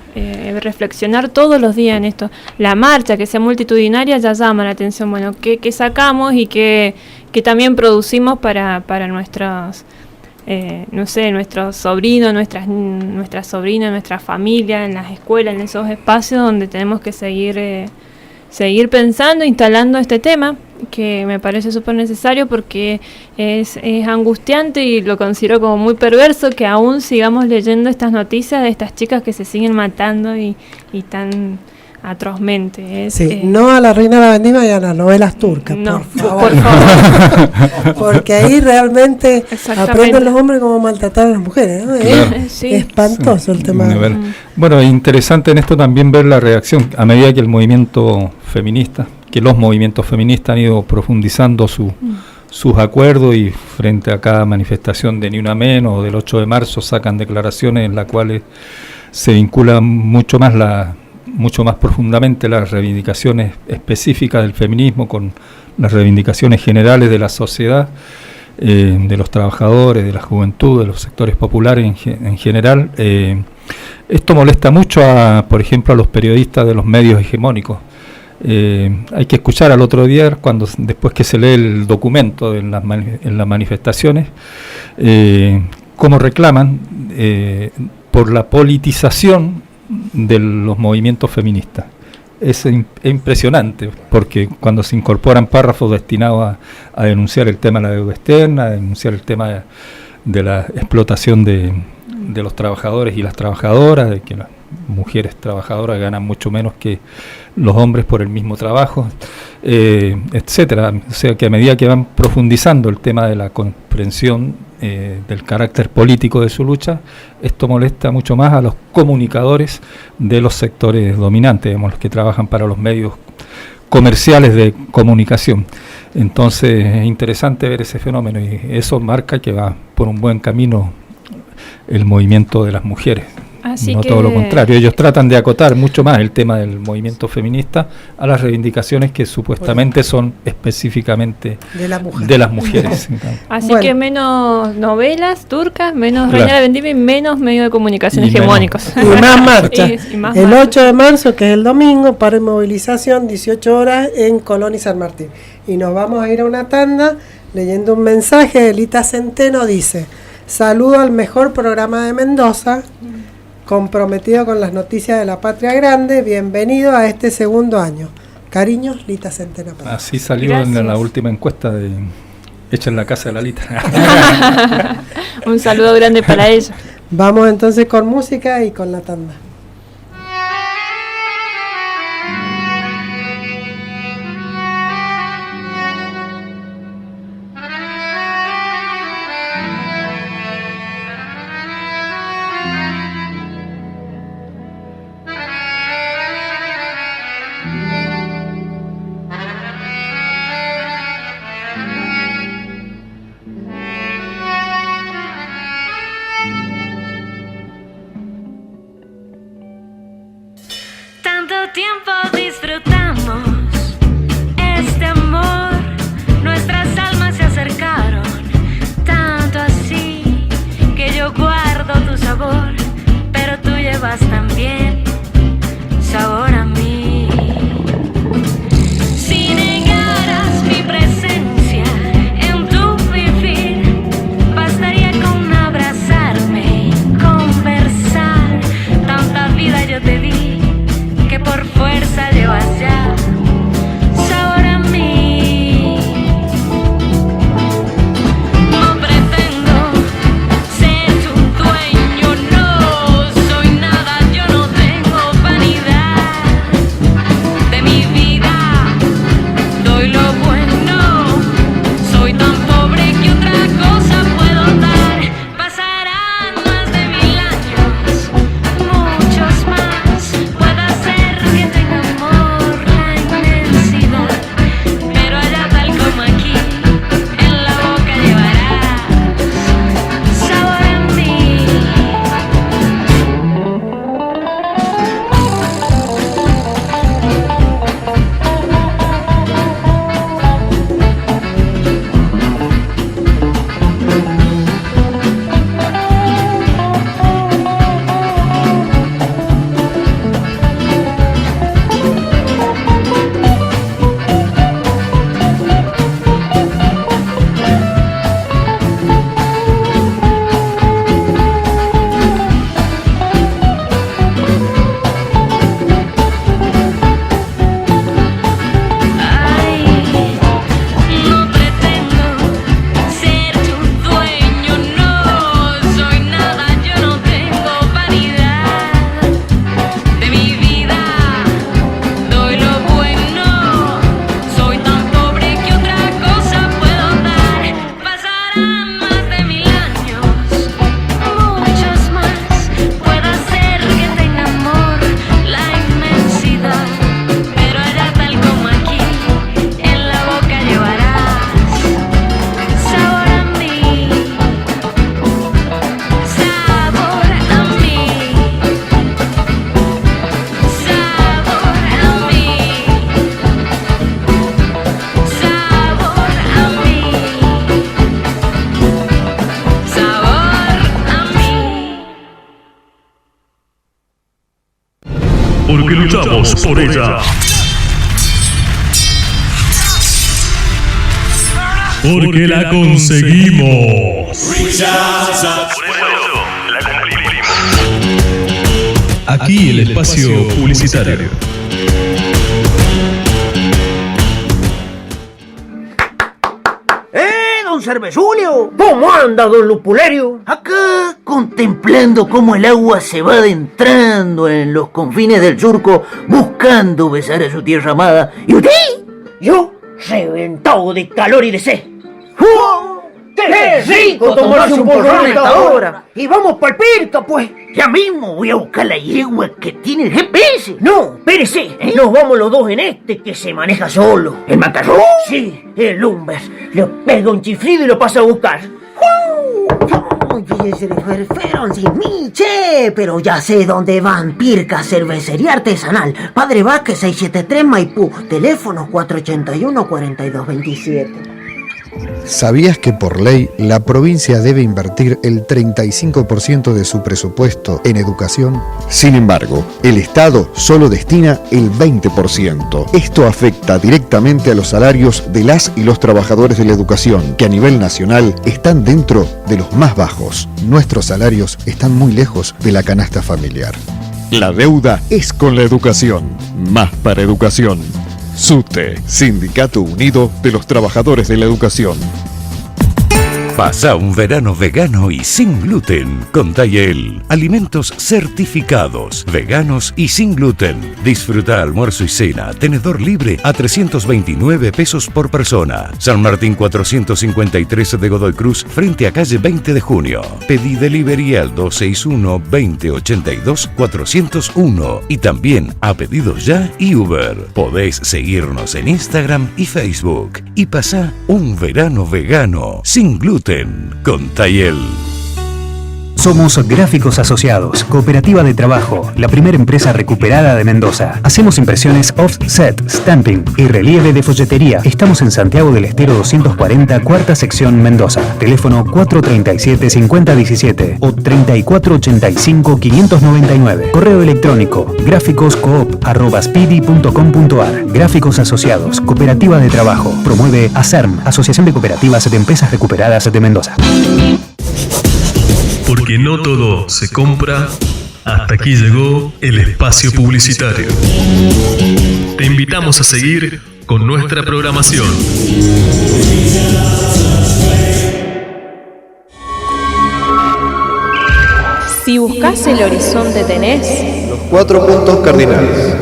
reflexionar todos los días en esto. La marcha, que sea multitudinaria, ya llama la atención. Bueno, ¿qué sacamos y qué también producimos para nuestros, no sé, nuestros sobrinos, nuestras sobrinas, nuestra familia, en las escuelas, en esos espacios donde tenemos que seguir pensando, instalando este tema, que me parece súper necesario porque es angustiante y lo considero como muy perverso que aún sigamos leyendo estas noticias de estas chicas que se siguen matando y tan atrozmente. No a la Reina de la Vendimia y a las novelas turcas, no, por favor. Porque ahí realmente aprenden los hombres cómo maltratar a las mujeres, ¿no? Claro. Es espantoso el tema. Bueno, interesante en esto también ver la reacción a medida que el movimiento feminista, que los movimientos feministas han ido profundizando sus acuerdos y frente a cada manifestación de Ni Una Menos o del 8 de marzo sacan declaraciones en las cuales se vincula mucho más profundamente las reivindicaciones específicas del feminismo con las reivindicaciones generales de la sociedad, de los trabajadores, de la juventud, de los sectores populares en general. Esto molesta mucho, por ejemplo, a los periodistas de los medios hegemónicos. Hay que escuchar al otro día, después que se lee el documento en las manifestaciones, cómo reclaman por la politización de los movimientos feministas. Es impresionante, porque cuando se incorporan párrafos destinados a denunciar el tema de la deuda externa, a denunciar el tema de la explotación de los trabajadores y las trabajadoras, de que las mujeres trabajadoras ganan mucho menos que los hombres por el mismo trabajo, etcétera. O sea que a medida que van profundizando el tema de la comprensión del carácter político de su lucha, esto molesta mucho más a los comunicadores de los sectores dominantes, digamos, los que trabajan para los medios comerciales de comunicación. Entonces es interesante ver ese fenómeno y eso marca que va por un buen camino el movimiento de las mujeres. No todo lo contrario, ellos tratan de acotar mucho más el tema del movimiento feminista a las reivindicaciones que supuestamente son específicamente de las mujeres. Así que menos novelas turcas, menos Reina de la Vendimia y menos medios de comunicación hegemónicos. Y más marchas. El 8 de marzo, que es el domingo, paro y movilización, 18 horas en Colón y San Martín. Y nos vamos a ir a una tanda leyendo un mensaje de Lita Centeno, dice: saludo al mejor programa de Mendoza, comprometido con las noticias de la patria grande, bienvenido a este segundo año. Cariños, Lita Centeno. Así salió en la última encuesta hecha en la casa de la Lita. Un saludo grande para ella. Vamos entonces con música y con la tanda. Tiempo disfrutamos este amor, nuestras almas se acercaron, tanto así que yo guardo tu sabor, pero tú llevas también sabor a mí. Si negaras mi presencia en tu vivir, bastaría con abrazarme y conversar. Tanta vida yo te di que por fuerza llevas ya sabor a mí. No pretendo ser tu dueño, no. porque luchamos por ella. Porque la conseguimos. Aquí el espacio publicitario. Don Cervezulio? ¿Cómo anda, don Lupulerio? Acá, contemplando cómo el agua se va adentrando en los confines del surco, buscando besar a su tierra amada. ¿Y usted? Yo, reventado de calor y de sed. ¡Qué rico tomarse un porrón a esta hora! Y vamos pa'l Pirca, pues. Ya mismo voy a buscar la yegua que tiene el GPS. No, espérese. Nos vamos los dos en este que se maneja solo. ¿El macarrón? Sí, el Lumber. Le pega un chiflido y lo pasa a buscar. Se le fueron sin mí, che. Pero ya sé dónde van. Pirca, cervecería artesanal. Padre Vázquez, 673 Maipú. Teléfono 481-4227. ¿Sabías que por ley la provincia debe invertir el 35% de su presupuesto en educación? Sin embargo, el Estado solo destina el 20%. Esto afecta directamente a los salarios de las y los trabajadores de la educación, que a nivel nacional están dentro de los más bajos. Nuestros salarios están muy lejos de la canasta familiar. La deuda es con la educación. Más para educación. SUTE, Sindicato Unido de los Trabajadores de la Educación. Pasa un verano vegano y sin gluten con Tayel. Alimentos certificados, veganos y sin gluten. Disfruta almuerzo y cena, tenedor libre a 329 pesos por persona. San Martín 453 de Godoy Cruz, frente a calle 20 de junio. Pedí delivery al 261-2082-401 y también a Pedidos Ya y Uber. Podés seguirnos en Instagram y Facebook. Y pasá un verano vegano sin gluten con Tayel. Somos Gráficos Asociados, cooperativa de trabajo, la primera empresa recuperada de Mendoza. Hacemos impresiones offset, stamping y relieve de folletería. Estamos en Santiago del Estero 240, cuarta sección Mendoza. Teléfono 437-5017 o 3485-599. Correo electrónico gráficoscoop@spidi.com.ar. Gráficos Asociados, cooperativa de trabajo. Promueve ASERM, Asociación de Cooperativas de Empresas Recuperadas de Mendoza. Porque no todo se compra. Hasta aquí llegó el espacio publicitario. Te invitamos a seguir con nuestra programación. Si buscas el horizonte tenés. Los 4 puntos cardinales.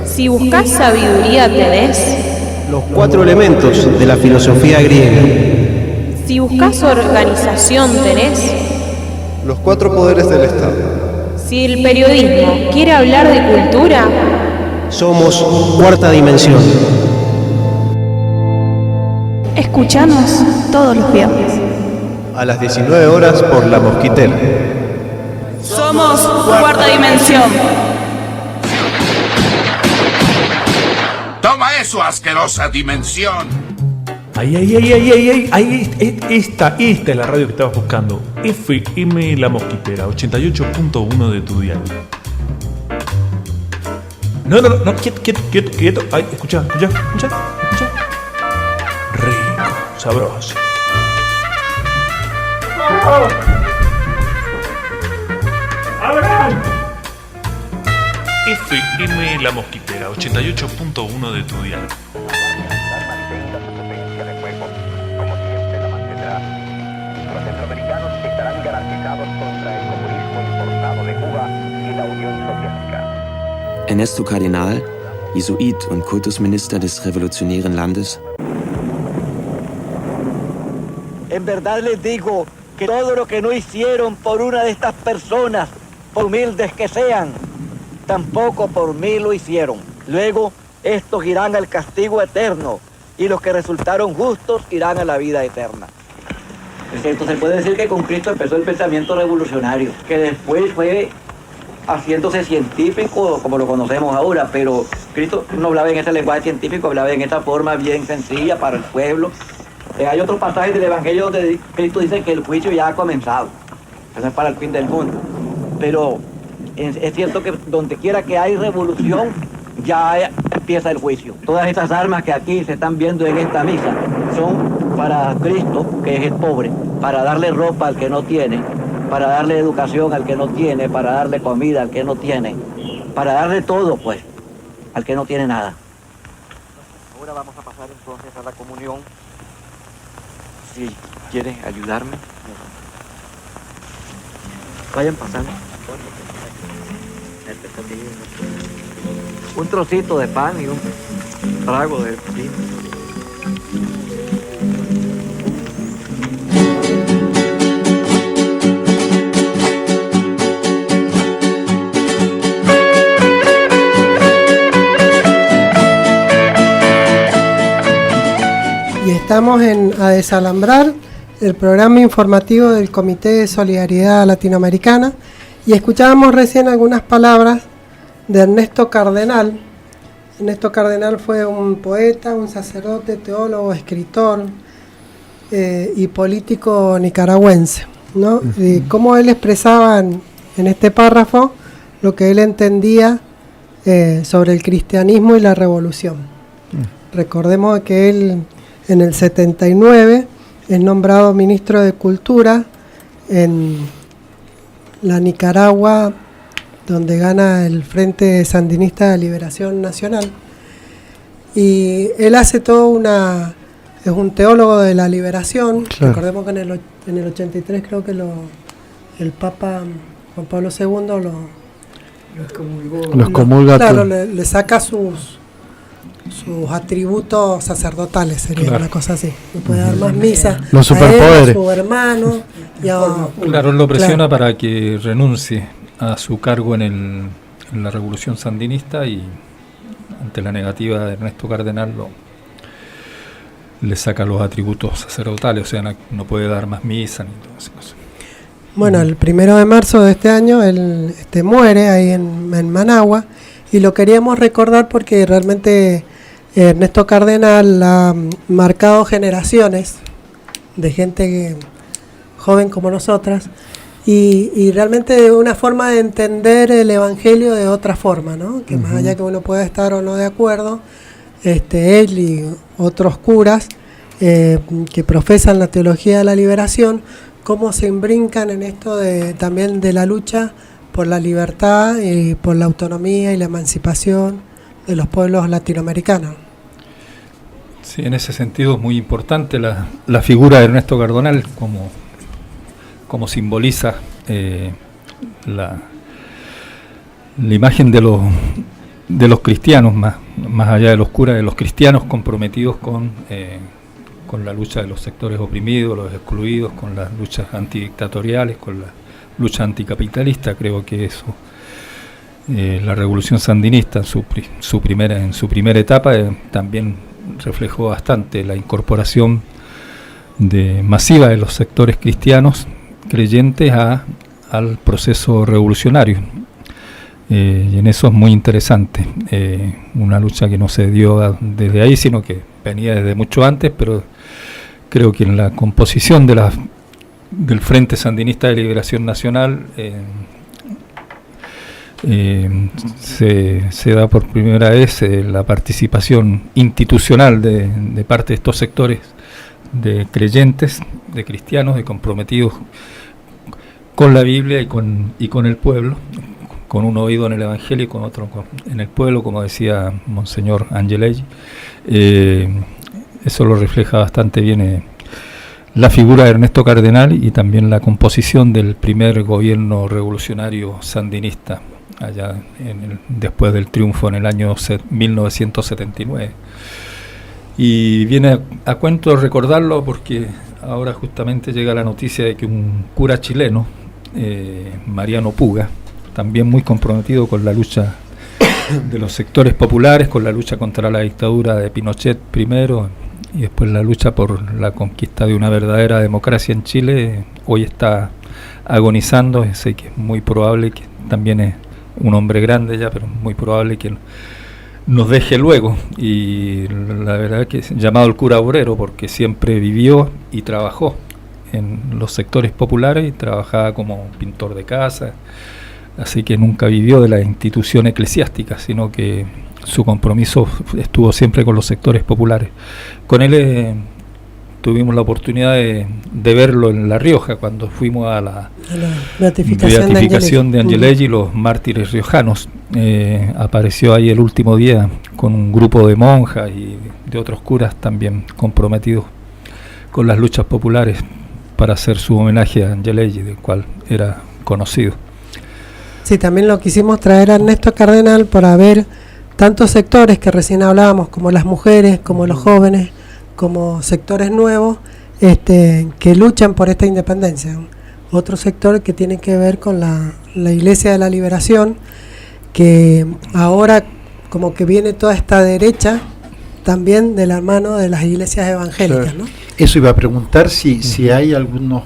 Si buscas sabiduría tenés. Los 4 elementos de la filosofía griega. Si buscas organización tenés. Los 4 poderes del Estado. Si el periodismo quiere hablar de cultura, somos Cuarta Dimensión. Escuchanos todos los viernes. A las 19 horas por La Mosquitera. Somos Cuarta Dimensión. Toma eso, asquerosa dimensión. Ahí, esta es la radio que estabas buscando. FM La Mosquitera, 88.1 de tu dial. No, quieto. Ay, escucha. Rico, sabroso. FM La Mosquitera, 88.1 de tu dial. Ernesto Kardinal, Jesuit und Kultusminister des revolutionären Landes. En verdad les digo que todo lo que no hicieron por una de estas personas, por humildes que sean, tampoco por mí lo hicieron. Luego, estos irán al castigo eterno y los que resultaron justos irán a la vida eterna. Es cierto, se puede decir que con Cristo empezó el pensamiento revolucionario, que después fue haciéndose científico como lo conocemos ahora, pero Cristo no hablaba en ese lenguaje científico, hablaba en esta forma bien sencilla para el pueblo. Hay otros pasajes del Evangelio donde Cristo dice que el juicio ya ha comenzado, eso es para el fin del mundo. Pero Es cierto que donde quiera que hay revolución, ya empieza el juicio. Todas estas armas que aquí se están viendo en esta misa son para Cristo, que es el pobre, para darle ropa al que no tiene, para darle educación al que no tiene, para darle comida al que no tiene, para darle todo, pues, al que no tiene nada. Ahora vamos a pasar entonces a la comunión. Si quieren ayudarme, vayan pasando. Un trocito de pan y un trago de vino. Y estamos a desalambrar el programa informativo del Comité de Solidaridad Latinoamericana y escuchábamos recién algunas palabras de Ernesto Cardenal. Ernesto Cardenal fue un poeta, un sacerdote, teólogo, escritor y político nicaragüense, ¿no? Y cómo él expresaba en este párrafo lo que él entendía sobre el cristianismo y la revolución. Recordemos que él en el 79 es nombrado ministro de Cultura en la Nicaragua, donde gana el Frente Sandinista de Liberación Nacional. Y él hace todo es un teólogo de la liberación. Claro. Recordemos que en el 83 creo que el Papa Juan Pablo II los comulga. Claro, le saca sus atributos sacerdotales, sería una cosa así. No puede dar más misa los superpoderes. A su hermano. Claro, lo presiona para que renuncie a su cargo en la Revolución Sandinista y ante la negativa de Ernesto Cardenal le saca los atributos sacerdotales, o sea, no puede dar más misa ni todas esas cosas. Bueno, el 1 de marzo de este año él muere ahí en Managua y lo queríamos recordar porque realmente Ernesto Cardenal ha marcado generaciones de gente joven como nosotras y realmente una forma de entender el Evangelio de otra forma, ¿no? Que más allá que uno pueda estar o no de acuerdo, él y otros curas que profesan la teología de la liberación, cómo se imbrincan en esto también de la lucha por la libertad y por la autonomía y la emancipación de los pueblos latinoamericanos. Sí, en ese sentido es muy importante la figura de Ernesto Cardenal como simboliza la imagen de los cristianos, más allá de los curas, de los cristianos comprometidos con la lucha de los sectores oprimidos, los excluidos, con las luchas antidictatoriales, con la lucha anticapitalista. Creo que eso, la Revolución Sandinista en su primera etapa también reflejó bastante la incorporación masiva de los sectores cristianos creyentes al proceso revolucionario. Y en eso es muy interesante, una lucha que no se dio desde ahí, sino que venía desde mucho antes, pero creo que en la composición del Frente Sandinista de Liberación Nacional se da por primera vez la participación institucional de parte de estos sectores de creyentes, de cristianos, de comprometidos con la Biblia y con el pueblo, con un oído en el Evangelio y con otro en el pueblo, como decía Monseñor Angelelli. Eso lo refleja bastante bien la figura de Ernesto Cardenal y también la composición del primer gobierno revolucionario sandinista, allá después del triunfo en el año 1979. Y viene a cuento recordarlo porque ahora justamente llega la noticia de que un cura chileno, Mariano Puga, también muy comprometido con la lucha de los sectores populares, con la lucha contra la dictadura de Pinochet primero y después la lucha por la conquista de una verdadera democracia en Chile, hoy está agonizando. Sé que es muy probable que también es un hombre grande ya, pero muy probable que nos deje luego. Y la verdad es que es llamado el cura obrero porque siempre vivió y trabajó en los sectores populares y trabajaba como pintor de casa, así que nunca vivió de la institución eclesiástica, sino que su compromiso estuvo siempre con los sectores populares. Con él tuvimos la oportunidad de verlo en La Rioja cuando fuimos a la beatificación de Angelelli, los mártires riojanos. Apareció ahí el último día con un grupo de monjas y de otros curas también comprometidos con las luchas populares para hacer su homenaje a Angelelli, del cual era conocido. Sí, también lo quisimos traer a Ernesto Cardenal para ver tantos sectores que recién hablábamos, como las mujeres, como los jóvenes, como sectores nuevos que luchan por esta independencia. Otro sector que tiene que ver con la Iglesia de la Liberación, que ahora como que viene toda esta derecha también de la mano de las iglesias evangélicas, ¿no? Eso iba a preguntar si hay algunos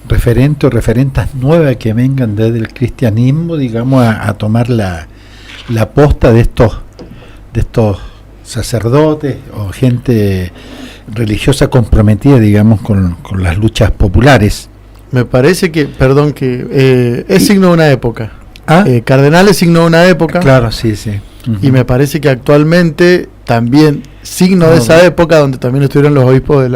referentes o referentas nuevas que vengan desde el cristianismo, digamos, a tomar la posta de estos sacerdotes o gente religiosa comprometida, digamos, con las luchas populares. Me parece que, es signo de una época. Cardenal es signo de una época. Claro, sí. Uh-huh. Y me parece que actualmente también signo de esa época, donde también estuvieron los obispos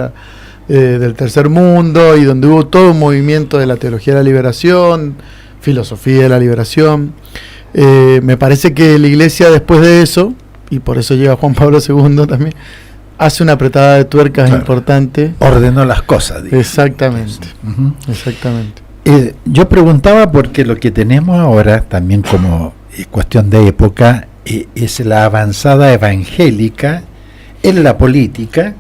del Tercer Mundo, y donde hubo todo un movimiento de la teología de la liberación, filosofía de la liberación. Me parece que la Iglesia, después de eso, y por eso llega Juan Pablo II también, hace una apretada de tuercas importante. Ordenó las cosas, digamos. Exactamente. Uh-huh. Exactamente. Yo preguntaba porque lo que tenemos ahora, también como cuestión de época, es la avanzada evangélica en la política,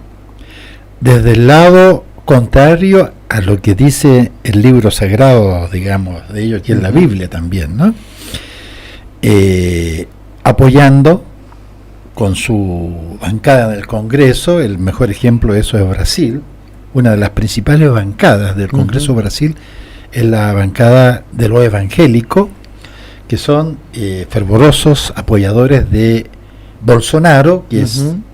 desde el lado contrario a lo que dice el libro sagrado, digamos, de ellos, que es la Biblia también, ¿no? Apoyando con su bancada en el Congreso. El mejor ejemplo de eso es Brasil. Una de las principales bancadas del Congreso de Brasil es la bancada de lo evangélico, que son fervorosos apoyadores de Bolsonaro, que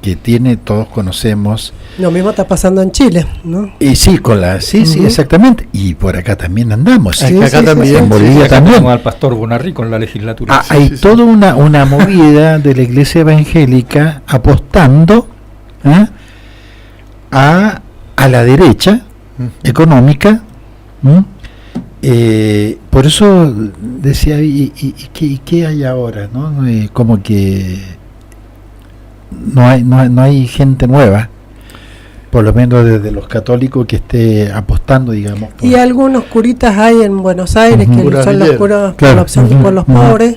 que tiene, todos conocemos. Lo mismo está pasando en Chile, ¿no? Y sí, sí, exactamente. Y por acá también andamos. Acá también. En Bolivia también. Tenemos al pastor Bonarri con la legislatura. Hay toda una movida de la Iglesia evangélica apostando a la derecha económica. Por eso decía, ¿y qué hay ahora? ¿No? Como que no hay gente nueva, por lo menos desde los católicos, que esté apostando, digamos. Y algunos curitas hay en Buenos Aires, que son los curas por la opción por los pobres,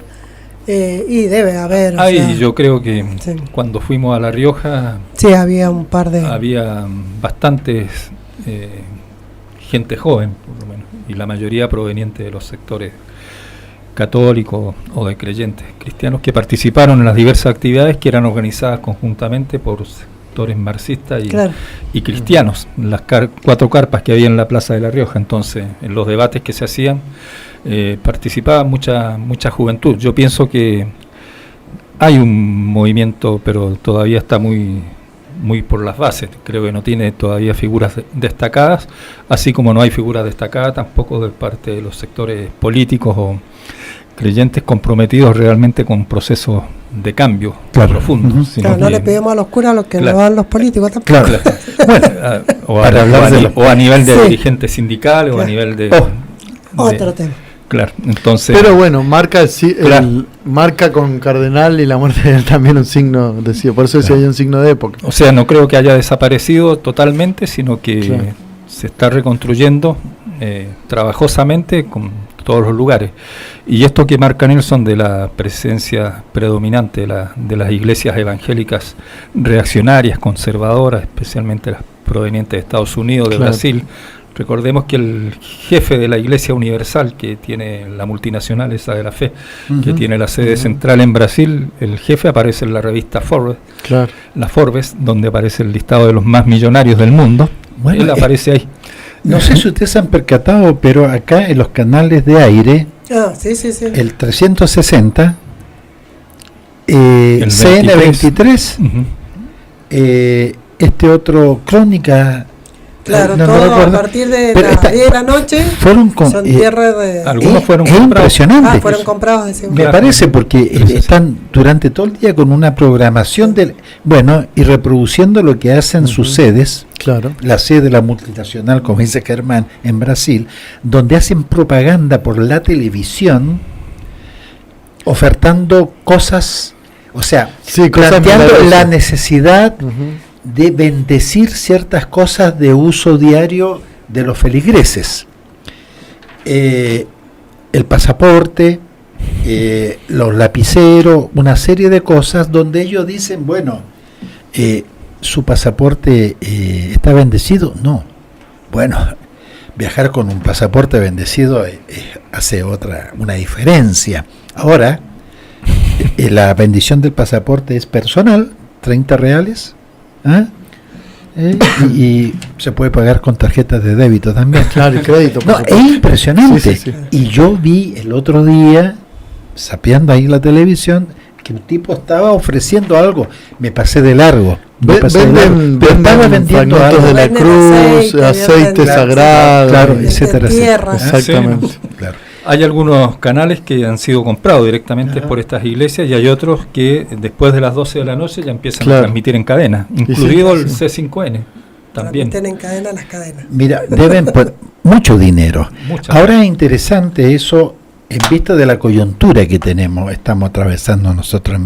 y debe haber. Yo creo que cuando fuimos a La Rioja, había un par de... Había bastantes gente joven, por lo menos, y la mayoría proveniente de los sectores católicos o de creyentes cristianos, que participaron en las diversas actividades que eran organizadas conjuntamente por sectores marxistas y cristianos, las 4 carpas que había en la Plaza de La Rioja. Entonces, en los debates que se hacían, participaba mucha juventud. Yo pienso que hay un movimiento, pero todavía está muy por las bases. Creo que no tiene todavía figuras destacadas, así como no hay figuras destacadas tampoco de parte de los sectores políticos o creyentes comprometidos realmente con procesos de cambio profundos. No le pedimos a los curas lo que no dan los políticos tampoco. Bueno, o a nivel de dirigentes sindicales o a nivel de otro tema. Claro, entonces. Pero bueno, marca con Cardenal y la muerte de él también un signo de por eso decía hay un signo de época. O sea, no creo que haya desaparecido totalmente, sino que se está reconstruyendo trabajosamente con todos los lugares. Y esto que marca Nelson de la presencia predominante de las iglesias evangélicas reaccionarias, conservadoras, especialmente las provenientes de Estados Unidos, de Brasil. Recordemos que el jefe de la Iglesia Universal, que tiene la multinacional esa de la fe, que tiene la sede central en Brasil, el jefe aparece en la revista Forbes, la Forbes, donde aparece el listado de los más millonarios del mundo. Bueno, él aparece ahí. No sé si ustedes se han percatado, pero acá en los canales de aire, el 360, el CN23, este otro Crónica Claro, no todo recuerdo. a partir de Pero las 10 de la noche son tierras de... Algunos fueron es comprados. impresionante. fueron comprados de seguro. Me parece porque están durante todo el día con una programación y reproduciendo lo que hacen sus sedes. Claro. La sede de la multinacional, como dice Germán, en Brasil, donde hacen propaganda por la televisión, ofertando cosas, o sea, planteando la necesidad de bendecir ciertas cosas de uso diario de los feligreses. El pasaporte, los lapiceros, una serie de cosas donde ellos dicen, bueno, su pasaporte está bendecido. No, bueno, viajar con un pasaporte bendecido hace una diferencia. Ahora, la bendición del pasaporte es personal, 30 reales, y se puede pagar con tarjetas de débito también. Claro, y crédito. No, es impresionante. Sí. Y yo vi el otro día, sapeando ahí en la televisión, que un tipo estaba ofreciendo algo. Me pasé de largo. Venden vendiendo algo de la cruz, aceite sagrado, claro, etcétera. Exactamente. Claro. Hay algunos canales que han sido comprados directamente por estas iglesias y hay otros que después de las 12 de la noche ya empiezan a transmitir en cadena, incluido el C5N también. Transmiten en cadena las cadenas. Mira, deben mucho dinero. Ahora es interesante eso en vista de la coyuntura que estamos atravesando nosotros.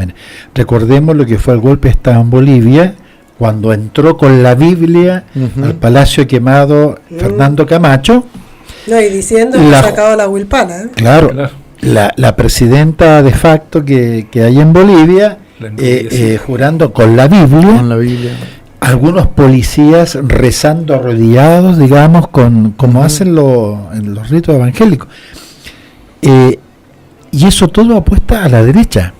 Recordemos lo que fue el golpe de Estado en Bolivia, cuando entró con la Biblia al Palacio Quemado Fernando Camacho. No, y diciendo que ha sacado la huilpala. Claro. La presidenta de facto que hay en Bolivia, jurando con la Biblia. Algunos policías rezando arrodillados, digamos, como hacen en los ritos evangélicos. Y eso todo apuesta a la derecha.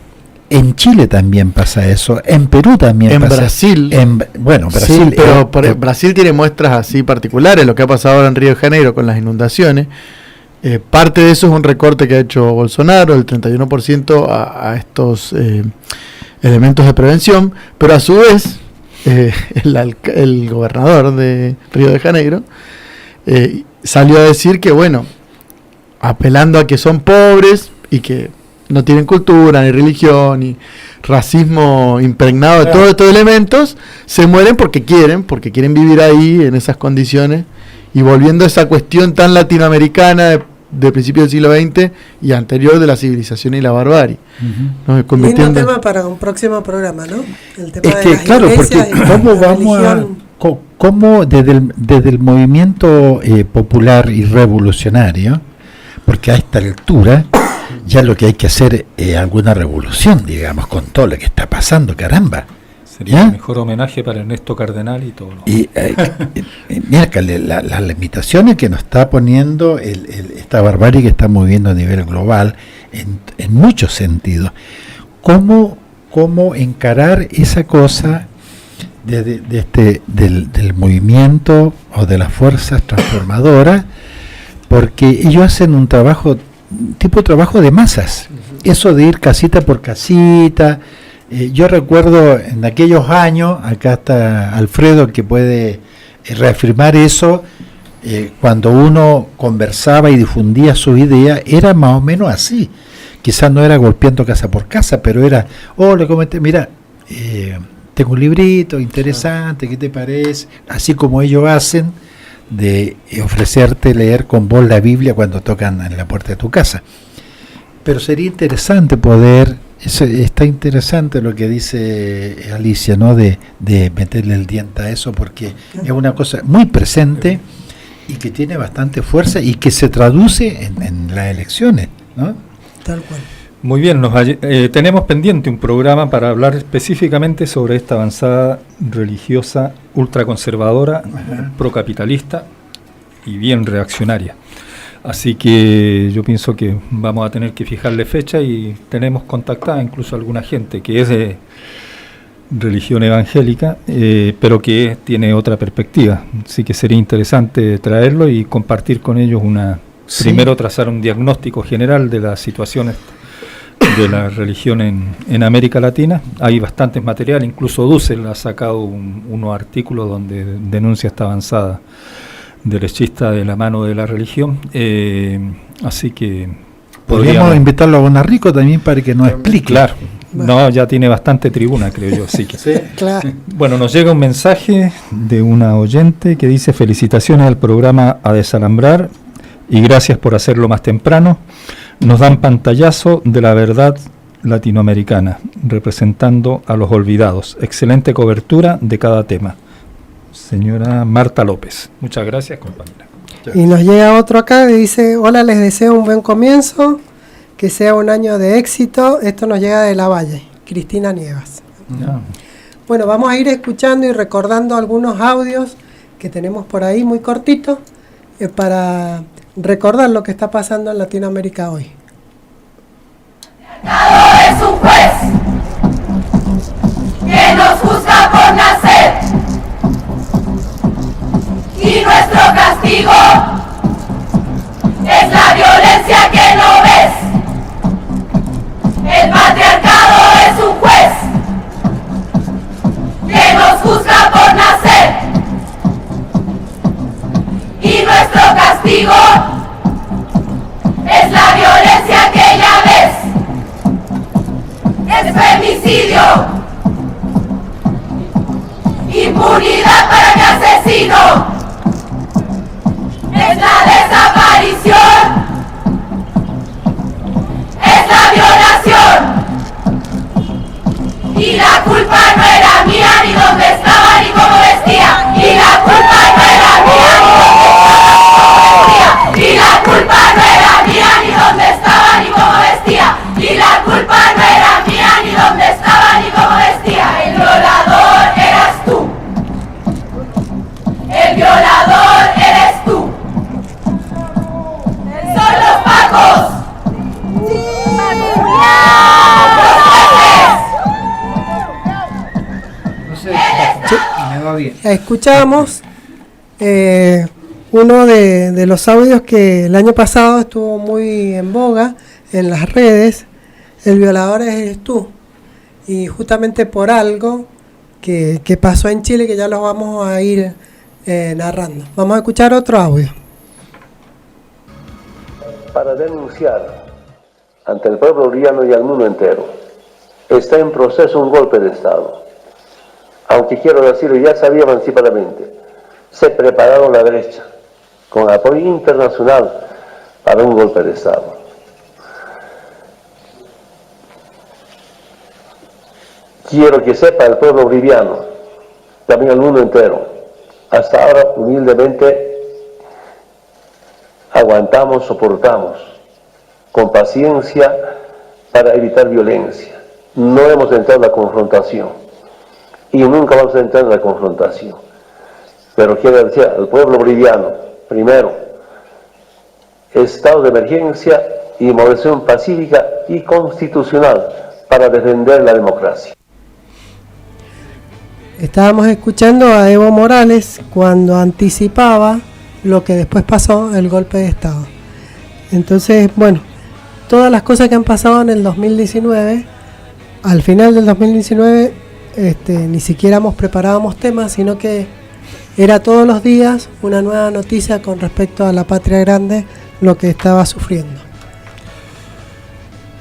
En Chile también pasa eso, en Perú también pasa. Brasil. Brasil. Sí, pero Brasil tiene muestras así particulares, lo que ha pasado ahora en Río de Janeiro con las inundaciones. Parte de eso es un recorte que ha hecho Bolsonaro, el 31% a estos elementos de prevención, pero a su vez el gobernador de Río de Janeiro salió a decir que, bueno, apelando a que son pobres y que no tienen cultura, ni religión, ni racismo impregnado de todos estos elementos, se mueren porque quieren vivir ahí en esas condiciones, y volviendo a esa cuestión tan latinoamericana de principios del siglo XX y anterior de la civilización y la barbarie. Lindo tema para un próximo programa, ¿no? El tema de las iglesias, porque ¿cómo vamos cómo desde el movimiento popular y revolucionario, porque a esta altura ya lo que hay que hacer es alguna revolución, digamos, con todo lo que está pasando, caramba. Sería el mejor homenaje para Ernesto Cardenal y todo. Mira, las limitaciones que nos está poniendo esta barbarie que estamos viviendo a nivel global, en muchos sentidos. ¿Cómo encarar esa cosa del movimiento o de las fuerzas transformadoras? Porque ellos hacen un tipo trabajo de masas, eso de ir casita por casita. Yo recuerdo en aquellos años, acá está Alfredo que puede reafirmar eso, cuando uno conversaba y difundía su idea, era más o menos así. Quizás no era golpeando casa por casa, pero era, le comenté, mira, tengo un librito interesante, ¿qué te parece? Así como ellos hacen, de ofrecerte leer con vos la Biblia cuando tocan en la puerta de tu casa. Pero sería interesante está interesante lo que dice Alicia, ¿no? De meterle el diente a eso, porque es una cosa muy presente y que tiene bastante fuerza y que se traduce en las elecciones, ¿no? Tal cual. Muy bien, tenemos pendiente un programa para hablar específicamente sobre esta avanzada religiosa ultraconservadora, procapitalista y bien reaccionaria. Así que yo pienso que vamos a tener que fijarle fecha y tenemos contactada incluso alguna gente que es de religión evangélica, pero que tiene otra perspectiva. Así que sería interesante traerlo y compartir con ellos primero trazar un diagnóstico general de las situaciones de la religión en América Latina. Hay bastantes materiales, incluso Dussel ha sacado unos artículos donde denuncia esta avanzada derechista de la mano de la religión. Así que podríamos invitarlo a Bonarrico también para que nos explique. Claro, no, ya tiene bastante tribuna, creo yo. Así que. Sí, claro. Bueno, nos llega un mensaje de una oyente que dice: felicitaciones al programa A Desalambrar y gracias por hacerlo más temprano. Nos dan pantallazo de la verdad latinoamericana, representando a los olvidados. Excelente cobertura de cada tema. Señora Marta López. Muchas gracias, compañera. Y nos llega otro acá que dice: hola, les deseo un buen comienzo, que sea un año de éxito. Esto nos llega de La Valle, Cristina Nieves. Bueno, vamos a ir escuchando y recordando algunos audios que tenemos por ahí muy cortitos para recordar lo que está pasando en Latinoamérica hoy. Es un juez que nos juzga por nacer y nuestro castigo es la violencia que no ves. El patriarcado es un juez que nos juzga por nacer y nuestro castigo es la violencia que ya ves. Es femicidio, impunidad para mi asesino, es la desaparición, es la violación, y la culpa no era mía, ni dónde estaba, ni cómo vestía, y la culpa no era mía, ni dónde estaba, ni cómo vestía, y la culpa no era mía, ni dónde estaba, ni cómo vestía, y la culpa no era mía, ni dónde estaba, ni cómo vestía. El violador eras tú, el violador eres tú, son los pacos, Me va bien. Escuchamos uno de los audios que el año pasado estuvo muy en boga en las redes. El violador eres tú, y justamente por algo que pasó en Chile, que ya lo vamos a ir narrando. Vamos a escuchar otro audio. Para denunciar ante el pueblo boliviano y al mundo entero, está en proceso un golpe de Estado. Aunque quiero decirlo, ya sabía anticipadamente, se prepararon la derecha con apoyo internacional para un golpe de Estado. Quiero que sepa el pueblo boliviano, también el mundo entero, hasta ahora humildemente aguantamos, soportamos, con paciencia para evitar violencia. No hemos entrado en la confrontación y nunca vamos a entrar en la confrontación. Pero quiero decir al pueblo boliviano, primero, estado de emergencia y movilización pacífica y constitucional para defender la democracia. Estábamos escuchando a Evo Morales cuando anticipaba lo que después pasó, el golpe de Estado. Entonces, bueno, todas las cosas que han pasado en el 2019, al final del 2019, ni siquiera preparábamos temas, sino que era todos los días una nueva noticia con respecto a la patria grande, lo que estaba sufriendo.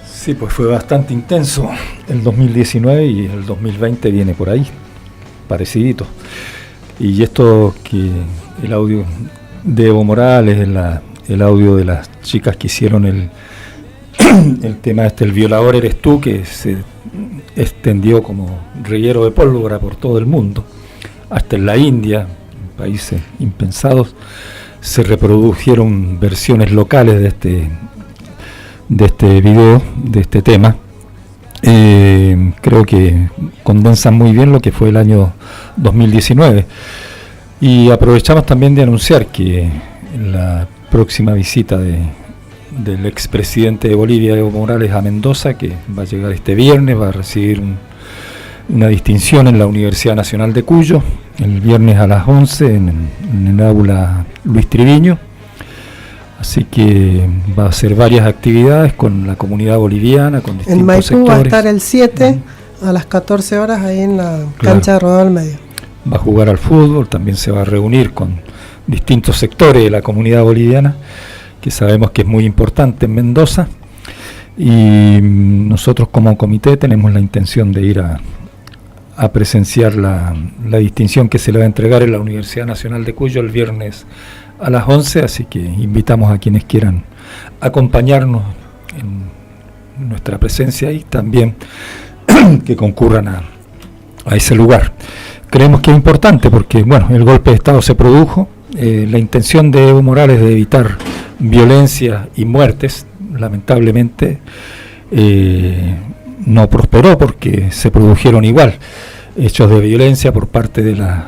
Sí, pues fue bastante intenso el 2019 y el 2020 viene por ahí, parecidito. Y esto que el audio de Evo Morales, el audio de las chicas que hicieron el tema el violador eres tú, que se extendió como reguero de pólvora por todo el mundo, hasta en la India, en países impensados, se reprodujeron versiones locales de este video, de este tema. Creo que condensan muy bien lo que fue el año 2019. Y aprovechamos también de anunciar que la próxima visita del expresidente de Bolivia, Evo Morales, a Mendoza, que va a llegar este viernes, va a recibir una distinción en la Universidad Nacional de Cuyo, el viernes a las 11 en el aula Luis Triviño. Así que va a hacer varias actividades con la comunidad boliviana, con distintos en Maipú sectores. Va a estar el 7 a las 14 horas ahí en la cancha de Rodado al Medio. Va a jugar al fútbol, también se va a reunir con distintos sectores de la comunidad boliviana, que sabemos que es muy importante en Mendoza, y nosotros como comité tenemos la intención de ir a presenciar la distinción que se le va a entregar en la Universidad Nacional de Cuyo el viernes a las 11, así que invitamos a quienes quieran acompañarnos en nuestra presencia y también que concurran a ese lugar. Creemos que es importante porque, bueno, el golpe de Estado se produjo, la intención de Evo Morales de evitar violencia y muertes, lamentablemente, no prosperó porque se produjeron igual hechos de violencia por parte de las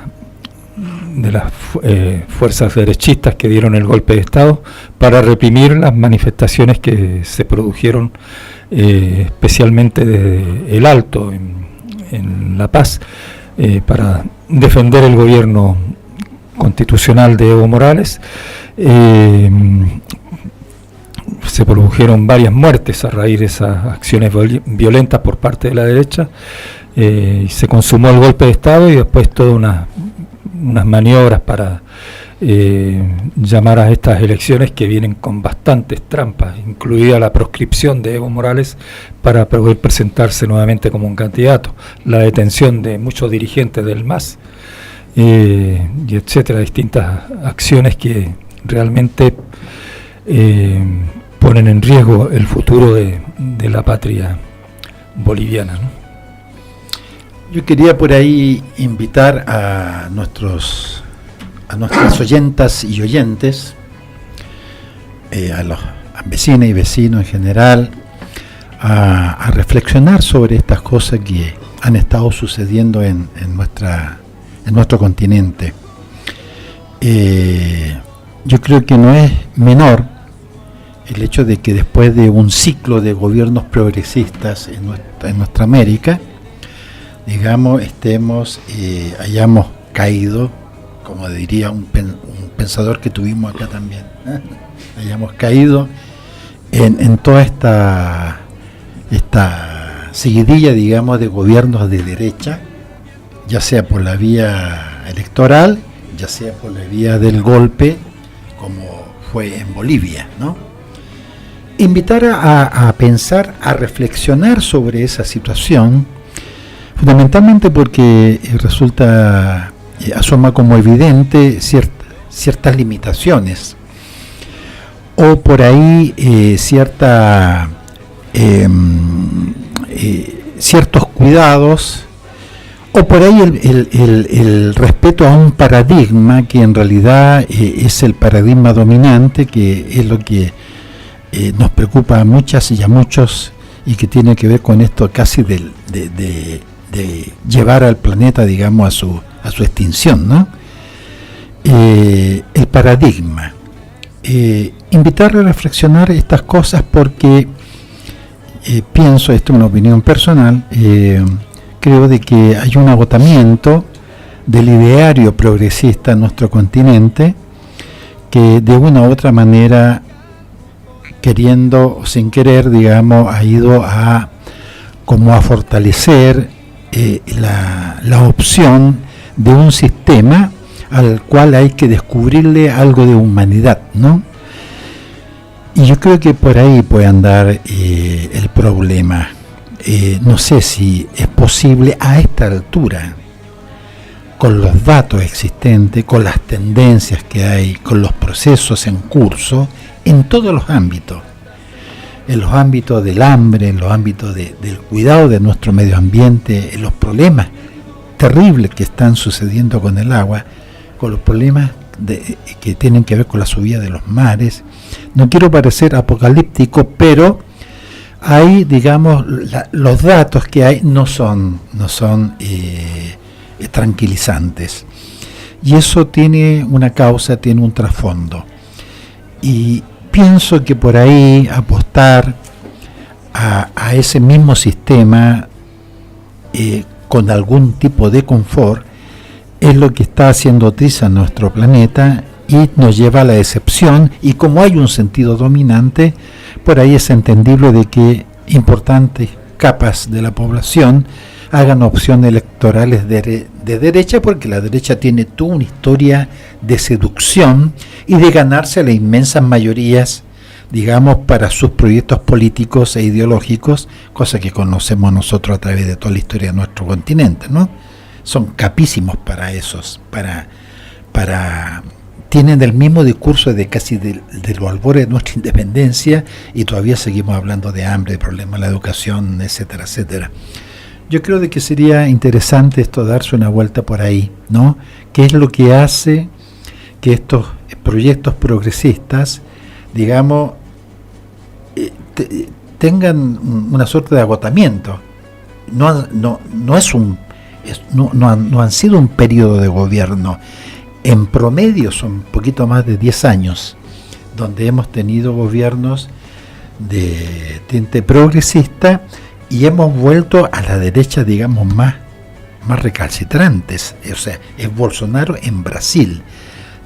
fuerzas derechistas que dieron el golpe de Estado para reprimir las manifestaciones que se produjeron especialmente desde el Alto en La Paz para defender el gobierno constitucional de Evo Morales. Se produjeron varias muertes a raíz de esas acciones violentas por parte de la derecha, y se consumó el golpe de Estado y después todas unas maniobras para llamar a estas elecciones que vienen con bastantes trampas, incluida la proscripción de Evo Morales para poder presentarse nuevamente como un candidato, la detención de muchos dirigentes del MAS, y etcétera, distintas acciones que realmente ponen en riesgo el futuro de la patria boliviana, ¿no? Yo quería por ahí invitar a nuestras oyentas y oyentes, a los vecinas y vecinos en general, a reflexionar sobre estas cosas que han estado sucediendo en nuestro continente. Yo creo que no es menor el hecho de que después de un ciclo de gobiernos progresistas en nuestra América, digamos, hayamos caído, como diría un pensador que tuvimos acá también, hayamos caído en toda esta seguidilla, digamos, de gobiernos de derecha, ya sea por la vía electoral, ya sea por la vía del golpe, como fue en Bolivia, ¿no? Invitar a pensar, a reflexionar sobre esa situación, fundamentalmente porque asoma como evidente ciertas limitaciones, o por ahí ciertos cuidados, o por ahí el respeto a un paradigma que en realidad es el paradigma dominante, que es lo que nos preocupa a muchas y a muchos, y que tiene que ver con esto casi de llevar al planeta, digamos, a su extinción, ¿no? El paradigma. Invitar a reflexionar estas cosas porque pienso, esto es una opinión personal, creo de que hay un agotamiento del ideario progresista en nuestro continente que de una u otra manera, queriendo o sin querer, digamos, ha ido a fortalecer la opción de un sistema al cual hay que descubrirle algo de humanidad, ¿no? Y yo creo que por ahí puede andar el problema. No sé si es posible a esta altura, con los datos existentes, con las tendencias que hay, con los procesos en curso, en todos los ámbitos, en los ámbitos del hambre, en los ámbitos del cuidado de nuestro medio ambiente, en los problemas terribles que están sucediendo con el agua, con los problemas que tienen que ver con la subida de los mares. No quiero parecer apocalíptico, pero hay, digamos, los datos que hay no son tranquilizantes, y eso tiene una causa, tiene un trasfondo, y pienso que por ahí apostar a ese mismo sistema con algún tipo de confort es lo que está haciendo tiza nuestro planeta y nos lleva a la decepción, y como hay un sentido dominante, por ahí es entendible de que importantes capas de la población hagan opciones electorales de derecha, porque la derecha tiene toda una historia de seducción y de ganarse a las inmensas mayorías, digamos, para sus proyectos políticos e ideológicos, cosa que conocemos nosotros a través de toda la historia de nuestro continente, ¿no? Son capísimos para esos, tienen el mismo discurso de casi de los albores de nuestra independencia, y todavía seguimos hablando de hambre, de problemas de la educación, etcétera, etcétera. Yo creo de que sería interesante esto, darse una vuelta por ahí, ¿no? ¿Qué es lo que hace que estos proyectos progresistas, digamos, tengan una suerte de agotamiento? No han sido un periodo de gobierno. En promedio son un poquito más de 10 años donde hemos tenido gobiernos de tinte progresista, y hemos vuelto a la derecha, digamos, más recalcitrantes. O sea, es Bolsonaro en Brasil.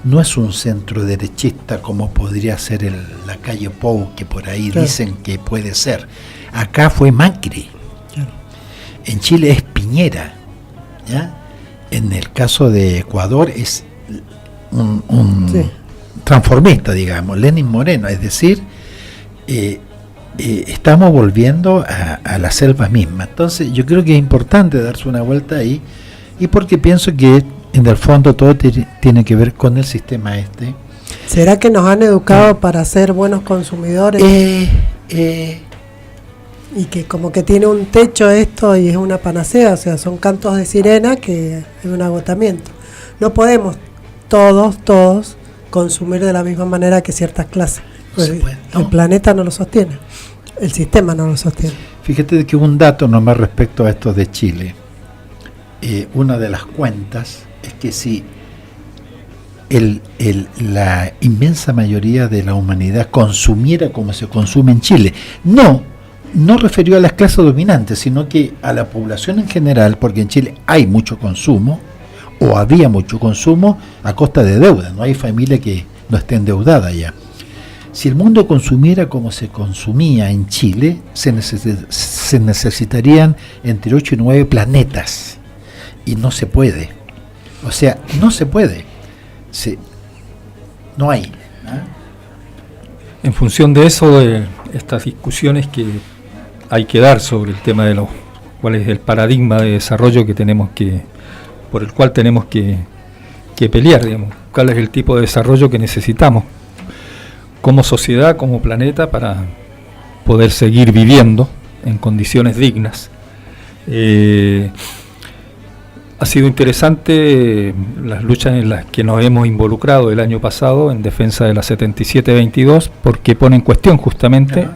No es un centro derechista como podría ser la calle Pou, que por ahí dicen que puede ser. Acá fue Macri. En Chile es Piñera, ¿ya? En el caso de Ecuador es un transformista, digamos, Lenín Moreno. Es decir, estamos volviendo a la selva misma. Entonces yo creo que es importante darse una vuelta ahí, y porque pienso que en el fondo todo tiene que ver con el sistema este. ¿Será que nos han educado para ser buenos consumidores? Y que como que tiene un techo esto y es una panacea, o sea, son cantos de sirena que es un agotamiento. No podemos todos consumir de la misma manera que ciertas clases. Pues el planeta no lo sostiene, el sistema no lo sostiene. Fíjate que un dato nomás respecto a esto de Chile. Una de las cuentas es que si la inmensa mayoría de la humanidad consumiera como se consume en Chile, no refirió a las clases dominantes, sino que a la población en general, porque en Chile hay mucho consumo, o había mucho consumo a costa de deuda. No hay familia que no esté endeudada ya. Si el mundo consumiera como se consumía en Chile, se necesitarían entre 8 y 9 planetas. Y no se puede. O sea, no se puede. No hay. En función de eso, de estas discusiones que hay que dar sobre el tema de cuál es el paradigma de desarrollo por el cual tenemos que pelear, digamos, cuál es el tipo de desarrollo que necesitamos como sociedad, como planeta, para poder seguir viviendo en condiciones dignas. Ha sido interesante las luchas en las que nos hemos involucrado el año pasado en defensa de la 7722, porque pone en cuestión justamente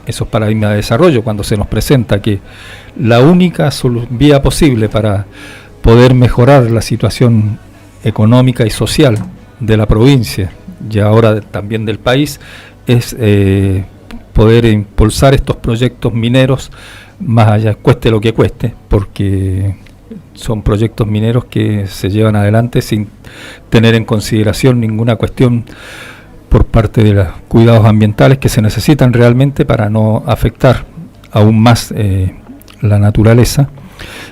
esos paradigmas de desarrollo, cuando se nos presenta que la única vía posible para poder mejorar la situación económica y social de la provincia y ahora también del país es poder impulsar estos proyectos mineros más allá, cueste lo que cueste, porque son proyectos mineros que se llevan adelante sin tener en consideración ninguna cuestión por parte de los cuidados ambientales que se necesitan realmente para no afectar aún más la naturaleza.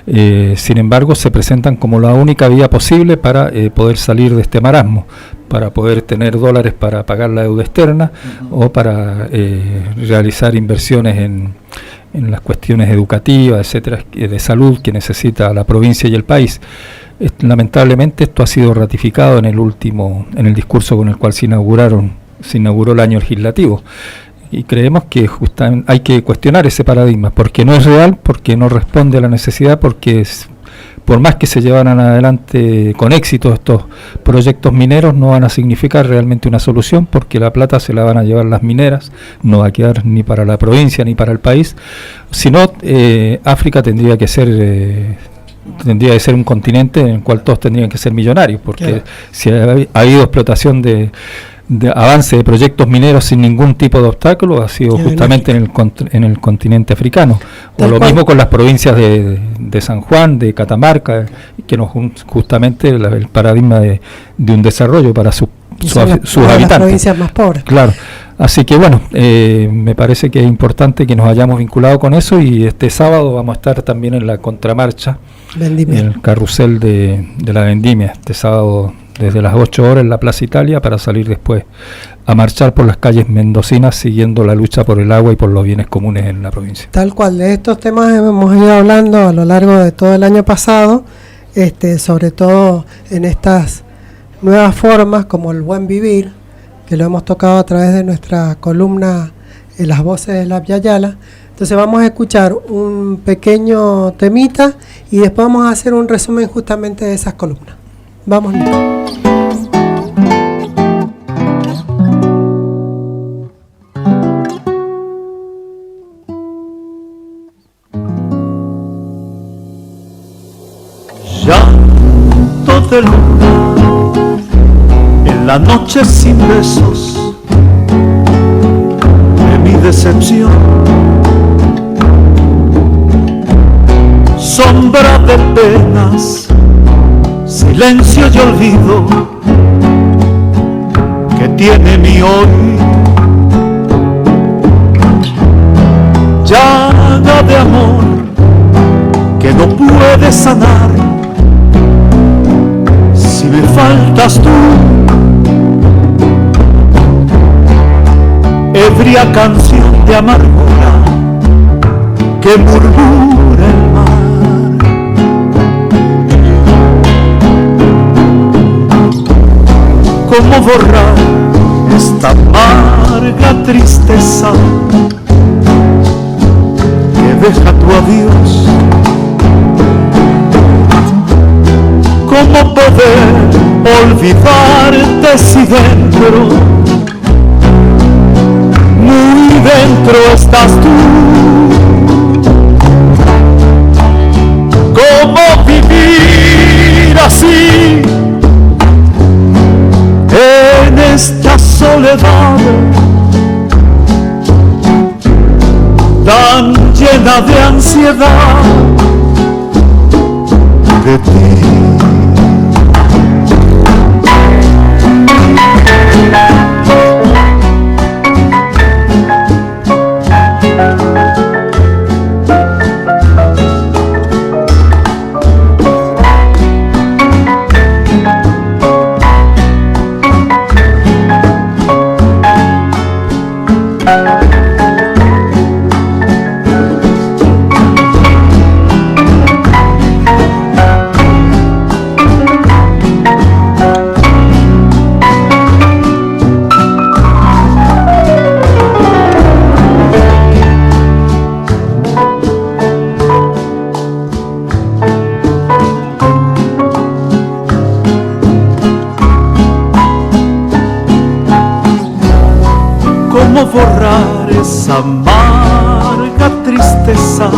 Sin embargo, se presentan como la única vía posible para poder salir de este marasmo, para poder tener dólares para pagar la deuda externa o para realizar inversiones en las cuestiones educativas, etcétera, de salud que necesita la provincia y el país. Lamentablemente esto ha sido ratificado en el discurso con el cual se inauguró el año legislativo, y creemos que justamente hay que cuestionar ese paradigma, porque no es real, porque no responde a la necesidad, porque por más que se llevaran adelante con éxito estos proyectos mineros, no van a significar realmente una solución, porque la plata se la van a llevar las mineras, no va a quedar ni para la provincia ni para el país. Si no, África tendría que ser un continente en el cual todos tendrían que ser millonarios, porque si ha habido explotación de avance de proyectos mineros sin ningún tipo de obstáculo, ha sido justamente en el continente africano. O lo mismo con las provincias de San Juan, de Catamarca, que no justamente el paradigma de un desarrollo para sus habitantes. Las provincias más pobres. Claro. Así que bueno, me parece que es importante que nos hayamos vinculado con eso, y este sábado vamos a estar también en la contramarcha, Vendimia. en el carrusel de la Vendimia, este sábado desde las 8 horas en la Plaza Italia, para salir después a marchar por las calles mendocinas siguiendo la lucha por el agua y por los bienes comunes en la provincia. Tal cual, de estos temas hemos ido hablando a lo largo de todo el año pasado, sobre todo en estas nuevas formas como el buen vivir, que lo hemos tocado a través de nuestra columna en Las Voces de la Yayala. Entonces vamos a escuchar un pequeño temita y después vamos a hacer un resumen justamente de esas columnas. Vamos, Nico. Llanto de luna en la noche sin besos de mi decepción, sombra de penas, silencio y olvido que tiene mi hoy, llaga de amor que no puede sanar si me faltas tú, ebria canción de amargura que murmura el mar. ¿Cómo borrar esta amarga tristeza que deja tu adiós? ¿Cómo poder olvidarte si dentro, muy dentro estás tú? ¿Cómo vivir así en esta soledad tan llena de ansiedad de ti? Borrar esa amarga tristeza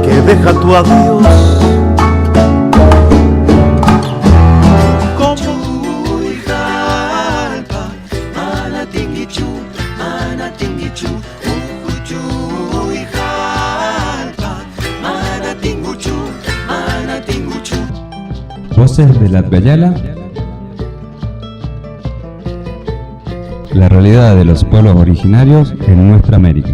que deja tu adiós. Voces de la Yayala. La realidad de los pueblos originarios en nuestra América.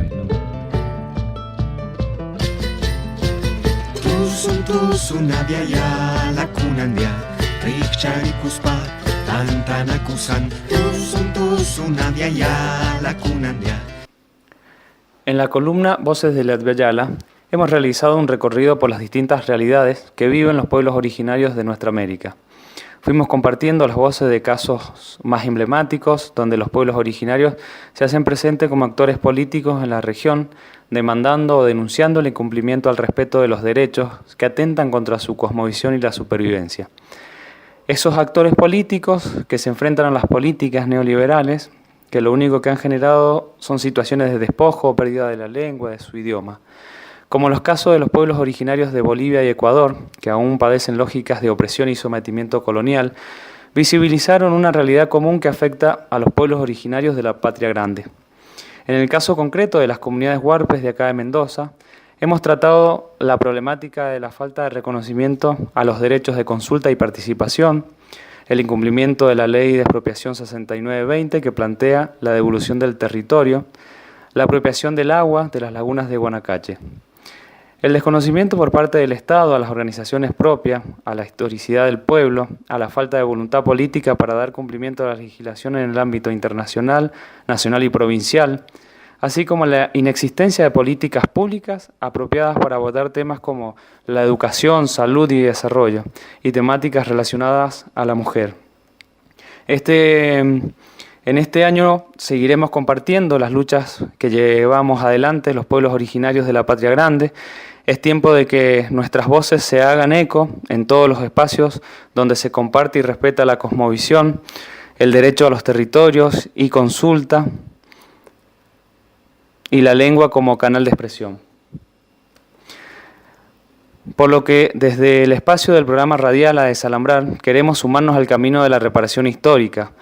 En la columna Voces de la Yayala hemos realizado un recorrido por las distintas realidades que viven los pueblos originarios de nuestra América. Fuimos compartiendo las voces de casos más emblemáticos, donde los pueblos originarios se hacen presentes como actores políticos en la región, demandando o denunciando el incumplimiento al respeto de los derechos que atentan contra su cosmovisión y la supervivencia. Esos actores políticos que se enfrentan a las políticas neoliberales, que lo único que han generado son situaciones de despojo, pérdida de la lengua, de su idioma. Como los casos de los pueblos originarios de Bolivia y Ecuador, que aún padecen lógicas de opresión y sometimiento colonial, visibilizaron una realidad común que afecta a los pueblos originarios de la Patria Grande. En el caso concreto de las comunidades huarpes de acá de Mendoza, hemos tratado la problemática de la falta de reconocimiento a los derechos de consulta y participación, el incumplimiento de la Ley de Expropiación 6920 que plantea la devolución del territorio, la apropiación del agua de las lagunas de Guanacache. El desconocimiento por parte del Estado a las organizaciones propias, a la historicidad del pueblo, a la falta de voluntad política para dar cumplimiento a la legislación en el ámbito internacional, nacional y provincial, así como la inexistencia de políticas públicas apropiadas para abordar temas como la educación, salud y desarrollo, y temáticas relacionadas a la mujer. En este año seguiremos compartiendo las luchas que llevamos adelante los pueblos originarios de la Patria Grande. Es tiempo de que nuestras voces se hagan eco en todos los espacios donde se comparte y respeta la cosmovisión, el derecho a los territorios y consulta, y la lengua como canal de expresión. Por lo que desde el espacio del programa radial A Desalambrar queremos sumarnos al camino de la reparación histórica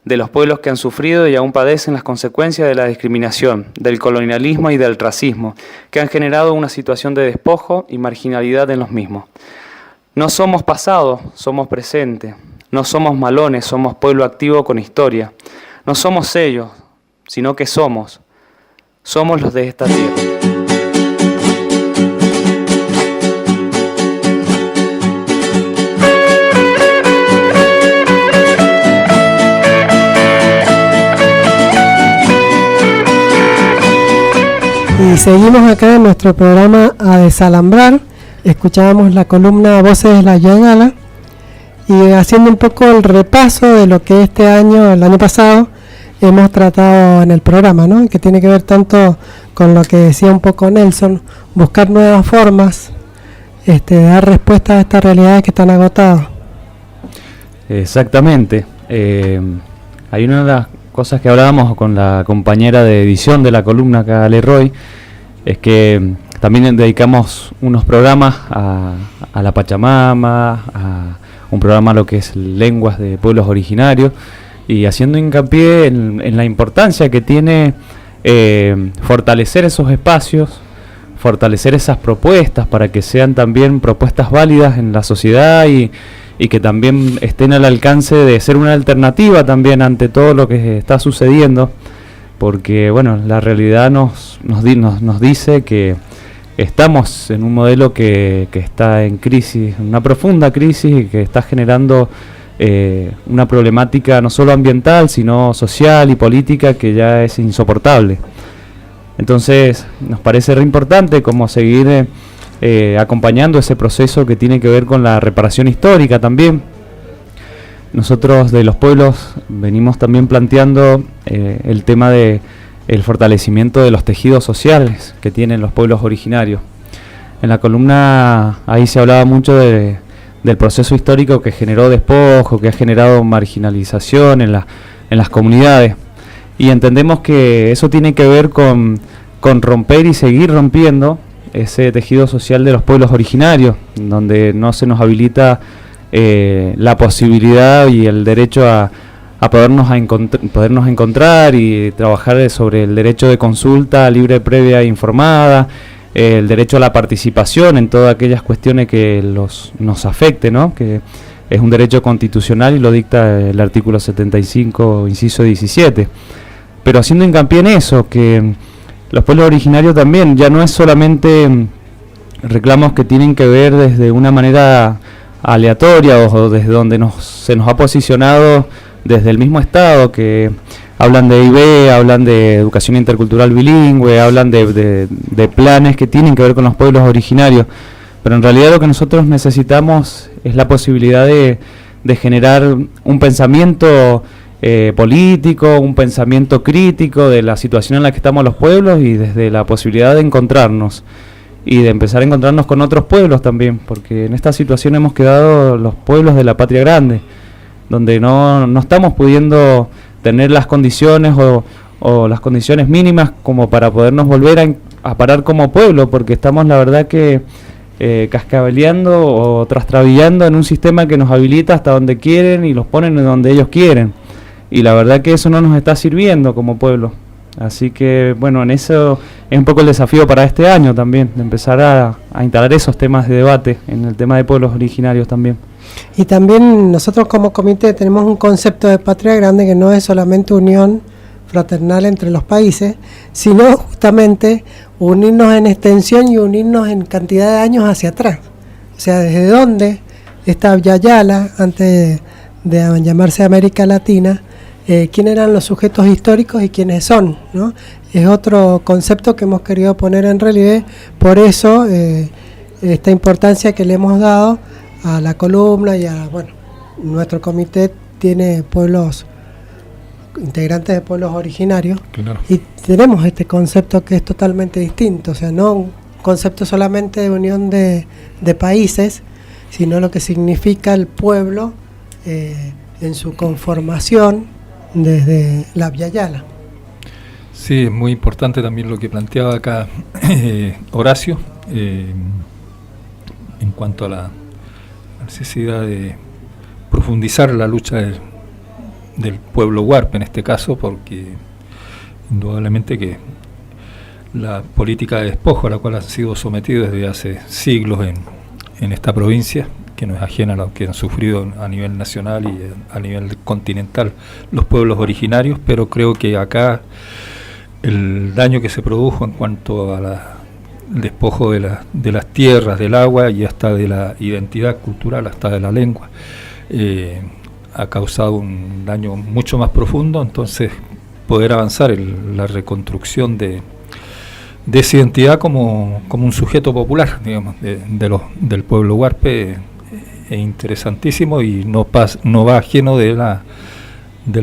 de los pueblos que han sufrido y aún padecen las consecuencias de la discriminación, del colonialismo y del racismo, que han generado una situación de despojo y marginalidad en los mismos. No somos pasado, somos presente. No somos malones, somos pueblo activo con historia. No somos sellos, sino que somos los de esta tierra. Y seguimos acá en nuestro programa A Desalambrar. Escuchábamos la columna Voces de la Yagala y haciendo un poco el repaso de lo que el año pasado, hemos tratado en el programa, ¿no? Que tiene que ver tanto con lo que decía un poco Nelson, buscar nuevas formas, dar respuesta a estas realidades que están agotadas. Exactamente. Hay una de las cosas que hablábamos con la compañera de edición de la columna acá, Leroy, es que también dedicamos unos programas a la Pachamama, a un programa a lo que es lenguas de pueblos originarios, y haciendo hincapié en la importancia que tiene fortalecer esos espacios, fortalecer esas propuestas para que sean también propuestas válidas en la sociedad y que también estén al alcance de ser una alternativa también ante todo lo que está sucediendo, porque bueno, la realidad nos dice que estamos en un modelo que está en crisis, una profunda crisis, y que está generando una problemática no solo ambiental, sino social y política que ya es insoportable. Entonces nos parece re importante como seguir acompañando ese proceso que tiene que ver con la reparación histórica también. Nosotros de los pueblos venimos también planteando el tema de el fortalecimiento de los tejidos sociales que tienen los pueblos originarios. En la columna ahí se hablaba mucho del proceso histórico que generó despojo, que ha generado marginalización en las comunidades, y entendemos que eso tiene que ver con romper y seguir rompiendo ese tejido social de los pueblos originarios, donde no se nos habilita la posibilidad y el derecho a podernos encontrar y trabajar sobre el derecho de consulta libre, previa e informada, el derecho a la participación en todas aquellas cuestiones que nos afecten, ¿no? Que es un derecho constitucional y lo dicta el artículo 75, inciso 17. Pero haciendo hincapié en eso, que los pueblos originarios también ya no es solamente reclamos que tienen que ver desde una manera aleatoria o desde donde se nos ha posicionado desde el mismo Estado, que hablan de IB, hablan de educación intercultural bilingüe, hablan de planes que tienen que ver con los pueblos originarios, pero en realidad lo que nosotros necesitamos es la posibilidad de generar un pensamiento político, un pensamiento crítico de la situación en la que estamos los pueblos, y desde la posibilidad de encontrarnos y de empezar a encontrarnos con otros pueblos también, porque en esta situación hemos quedado los pueblos de la Patria Grande, donde no estamos pudiendo tener las condiciones o las condiciones mínimas como para podernos volver a parar como pueblo, porque estamos la verdad que cascabeleando o trastrabillando en un sistema que nos habilita hasta donde quieren y los ponen en donde ellos quieren, y la verdad que eso no nos está sirviendo como pueblo. Así que, bueno, en eso es un poco el desafío para este año también, de empezar a instalar esos temas de debate en el tema de pueblos originarios también. Y también nosotros como comité tenemos un concepto de patria grande que no es solamente unión fraternal entre los países, sino justamente unirnos en extensión y unirnos en cantidad de años hacia atrás. O sea, desde dónde esta Abya Yala, antes de llamarse América Latina, quiénes eran los sujetos históricos y quiénes son, ¿no? Es otro concepto que hemos querido poner en relieve, por eso esta importancia que le hemos dado a la columna y a, bueno, nuestro comité tiene pueblos, integrantes de pueblos originarios, claro. Y tenemos este concepto que es totalmente distinto, o sea, no un concepto solamente de unión de países, sino lo que significa el pueblo en su conformación desde la Abya Yala. Sí, es muy importante también lo que planteaba acá Horacio en cuanto a la necesidad de profundizar la lucha del pueblo huarpe en este caso, porque indudablemente que la política de despojo a la cual han sido sometidos desde hace siglos en esta provincia, que no es ajena a lo que han sufrido a nivel nacional y a nivel continental los pueblos originarios, pero creo que acá el daño que se produjo en cuanto a el despojo de las tierras, del agua y hasta de la identidad cultural, hasta de la lengua, ha causado un daño mucho más profundo. Entonces poder avanzar en la reconstrucción de esa identidad como un sujeto popular, digamos, del pueblo huarpe es interesantísimo y no va ajeno de la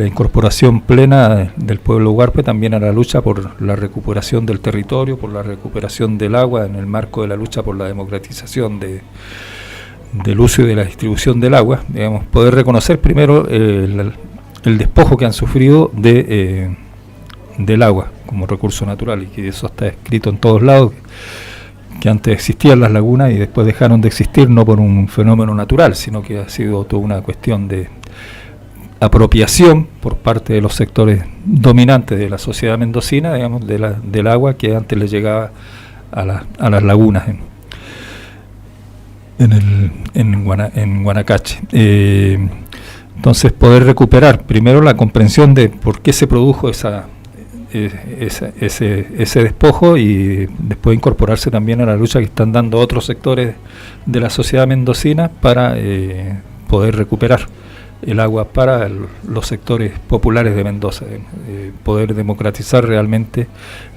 incorporación plena del pueblo huarpe también a la lucha por la recuperación del territorio, por la recuperación del agua en el marco de la lucha por la democratización del uso y de la distribución del agua. Digamos, poder reconocer primero el despojo que han sufrido del agua como recurso natural, y que eso está escrito en todos lados, que antes existían las lagunas y después dejaron de existir, no por un fenómeno natural, sino que ha sido toda una cuestión de apropiación por parte de los sectores dominantes de la sociedad mendocina, digamos, del agua que antes le llegaba a las lagunas en Guanacache. Entonces poder recuperar primero la comprensión de por qué se produjo ese despojo, y después incorporarse también a la lucha que están dando otros sectores de la sociedad mendocina para poder recuperar el agua para los sectores populares de Mendoza, poder democratizar realmente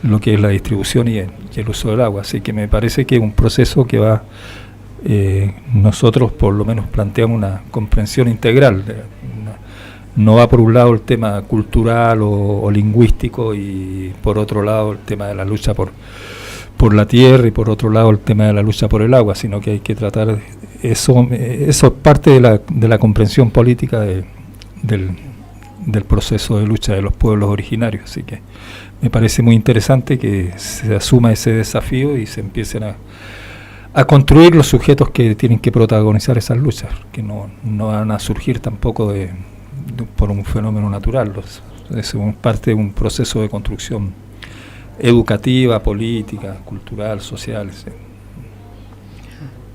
lo que es la distribución y el uso del agua. Así que me parece que es un proceso que va, nosotros por lo menos planteamos una comprensión integral. No va por un lado el tema cultural o lingüístico, y por otro lado el tema de la lucha por la tierra, y por otro lado el tema de la lucha por el agua, sino que hay que tratar eso es parte de la comprensión política del proceso de lucha de los pueblos originarios. Así que me parece muy interesante que se asuma ese desafío y se empiecen a construir los sujetos que tienen que protagonizar esas luchas, que no van a surgir tampoco por un fenómeno natural. Es parte de un proceso de construcción educativa, política, cultural, social. Sí.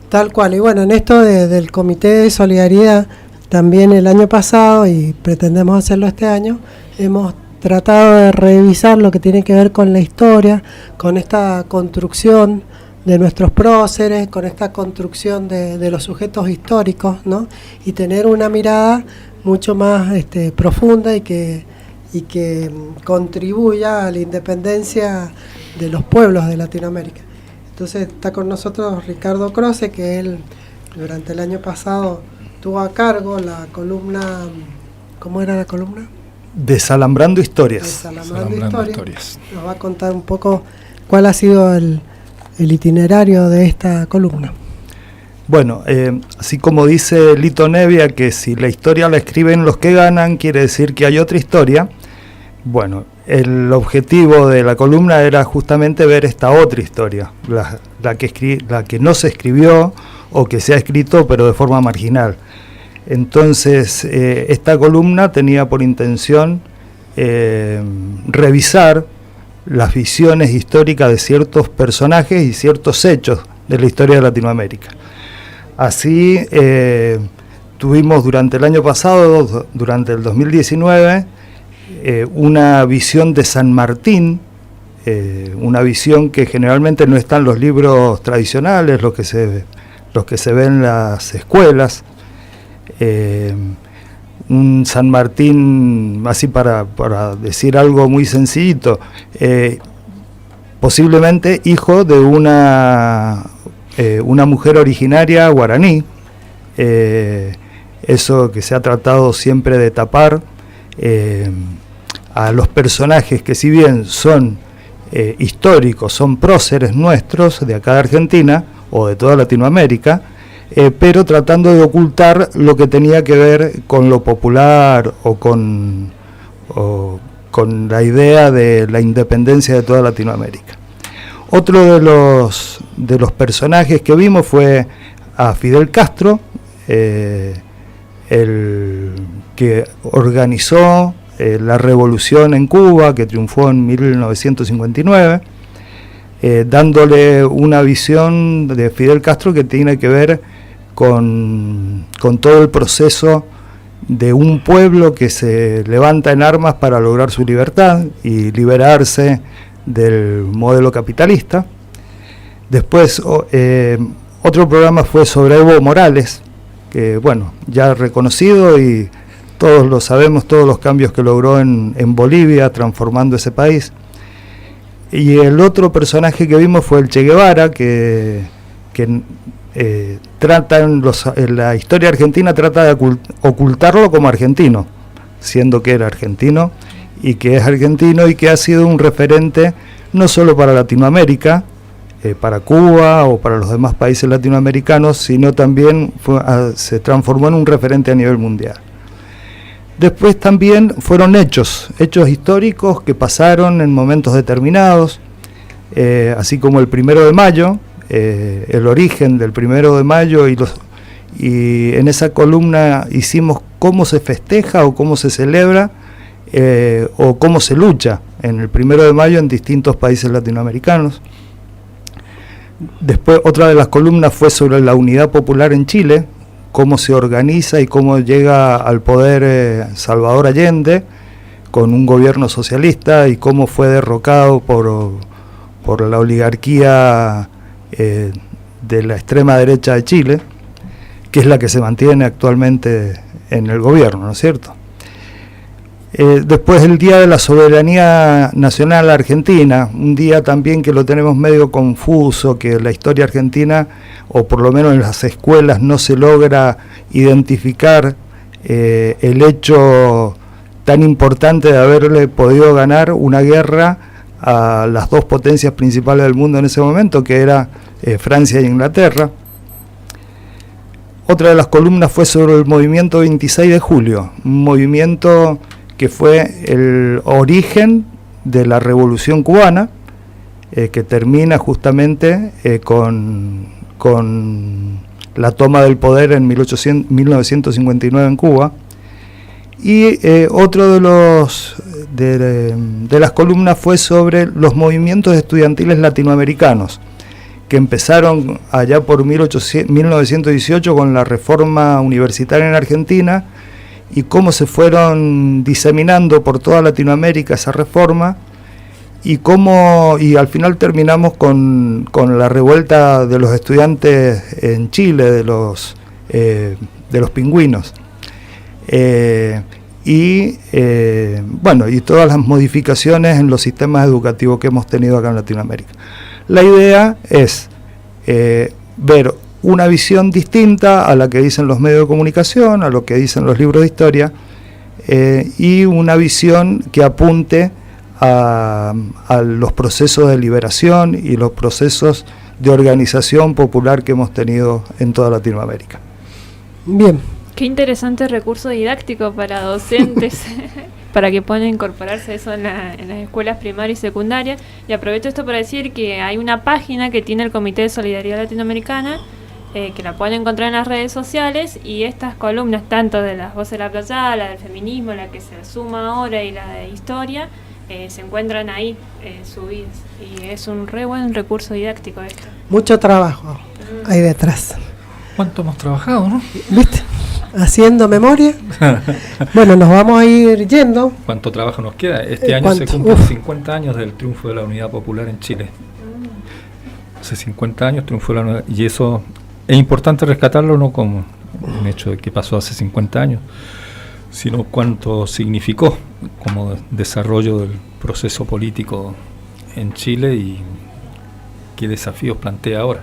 Tal cual. Y bueno, en esto del Comité de Solidaridad, también el año pasado, y pretendemos hacerlo este año, hemos tratado de revisar lo que tiene que ver con la historia, con esta construcción de nuestros próceres, con esta construcción de los sujetos históricos, ¿no? Y tener una mirada mucho más profunda y que contribuya a la independencia de los pueblos de Latinoamérica. Entonces está con nosotros Ricardo Croce, que él durante el año pasado tuvo a cargo la columna, ¿cómo era la columna? Desalambrando historias. Desalambrando historias. Nos va a contar un poco cuál ha sido el itinerario de esta columna. Bueno, así como dice Lito Nevia, que si la historia la escriben los que ganan, quiere decir que hay otra historia. Bueno, el objetivo de la columna era justamente ver esta otra historia, la que no se escribió o que se ha escrito pero de forma marginal. Entonces, esta columna tenía por intención revisar las visiones históricas de ciertos personajes y ciertos hechos de la historia de Latinoamérica. Así tuvimos durante el año pasado, durante el 2019, una visión de San Martín, una visión que generalmente no está en los libros tradicionales, los que se ven en las escuelas. Un San Martín, así para decir algo muy sencillito, posiblemente hijo de una mujer originaria guaraní, eso que se ha tratado siempre de tapar a los personajes que, si bien son históricos, son próceres nuestros de acá de Argentina o de toda Latinoamérica, pero tratando de ocultar lo que tenía que ver con lo popular o con la idea de la independencia de toda Latinoamérica. Otro de los personajes que vimos fue a Fidel Castro, el que organizó la revolución en Cuba, que triunfó en 1959, dándole una visión de Fidel Castro que tiene que ver con todo el proceso de un pueblo que se levanta en armas para lograr su libertad y liberarse del modelo capitalista. Después otro programa fue sobre Evo Morales, que bueno, ya reconocido y todos lo sabemos, todos los cambios que logró en Bolivia, transformando ese país. Y el otro personaje que vimos fue el Che Guevara, que trata en la historia argentina, trata de ocultarlo como argentino, siendo que era argentino y que es argentino y que ha sido un referente no solo para Latinoamérica, para Cuba o para los demás países latinoamericanos, sino también se transformó en un referente a nivel mundial. Después también fueron hechos históricos que pasaron en momentos determinados, así como el 1 de mayo, el origen del 1 de mayo, y en esa columna hicimos cómo se festeja o cómo se celebra o cómo se lucha en el 1 de mayo en distintos países latinoamericanos. Después otra de las columnas fue sobre la unidad popular en Chile, cómo se organiza y cómo llega al poder Salvador Allende con un gobierno socialista y cómo fue derrocado por la oligarquía de la extrema derecha de Chile, que es la que se mantiene actualmente en el gobierno, ¿no es cierto? Después el Día de la Soberanía Nacional Argentina, un día también que lo tenemos medio confuso, que la historia argentina, o por lo menos en las escuelas, no se logra identificar el hecho tan importante de haberle podido ganar una guerra a las dos potencias principales del mundo en ese momento, que era Francia e Inglaterra. Otra de las columnas fue sobre el movimiento 26 de julio, un movimiento que fue el origen de la Revolución Cubana, que termina justamente con la toma del poder en 1959 en Cuba. Y otro de las columnas fue sobre los movimientos estudiantiles latinoamericanos, que empezaron allá por 1918 con la reforma universitaria en Argentina, y cómo se fueron diseminando por toda Latinoamérica esa reforma, y al final terminamos con la revuelta de los estudiantes en Chile, de los pingüinos, y todas las modificaciones en los sistemas educativos que hemos tenido acá en Latinoamérica. La idea es ver una visión distinta a la que dicen los medios de comunicación, a lo que dicen los libros de historia, y una visión que apunte a los procesos de liberación y los procesos de organización popular que hemos tenido en toda Latinoamérica. Bien. Qué interesante recurso didáctico para docentes, para que puedan incorporarse eso en las escuelas primarias y secundarias. Y aprovecho esto para decir que hay una página que tiene el Comité de Solidaridad Latinoamericana, que la pueden encontrar en las redes sociales, y estas columnas, tanto de las voces de la playa, la del feminismo, la que se suma ahora y la de historia, se encuentran ahí subidos. Y es un re buen recurso didáctico esto. Mucho trabajo ahí detrás. ¿Cuánto hemos trabajado, no? ¿Viste? Haciendo memoria. Bueno, nos vamos a ir yendo. ¿Cuánto trabajo nos queda? Este año se cumplen 50 años del triunfo de la Unidad Popular en Chile. Hace 50 años triunfó la Unidad, y eso es importante rescatarlo, no como un hecho de que pasó hace 50 años, sino cuánto significó como desarrollo del proceso político en Chile y qué desafíos plantea ahora.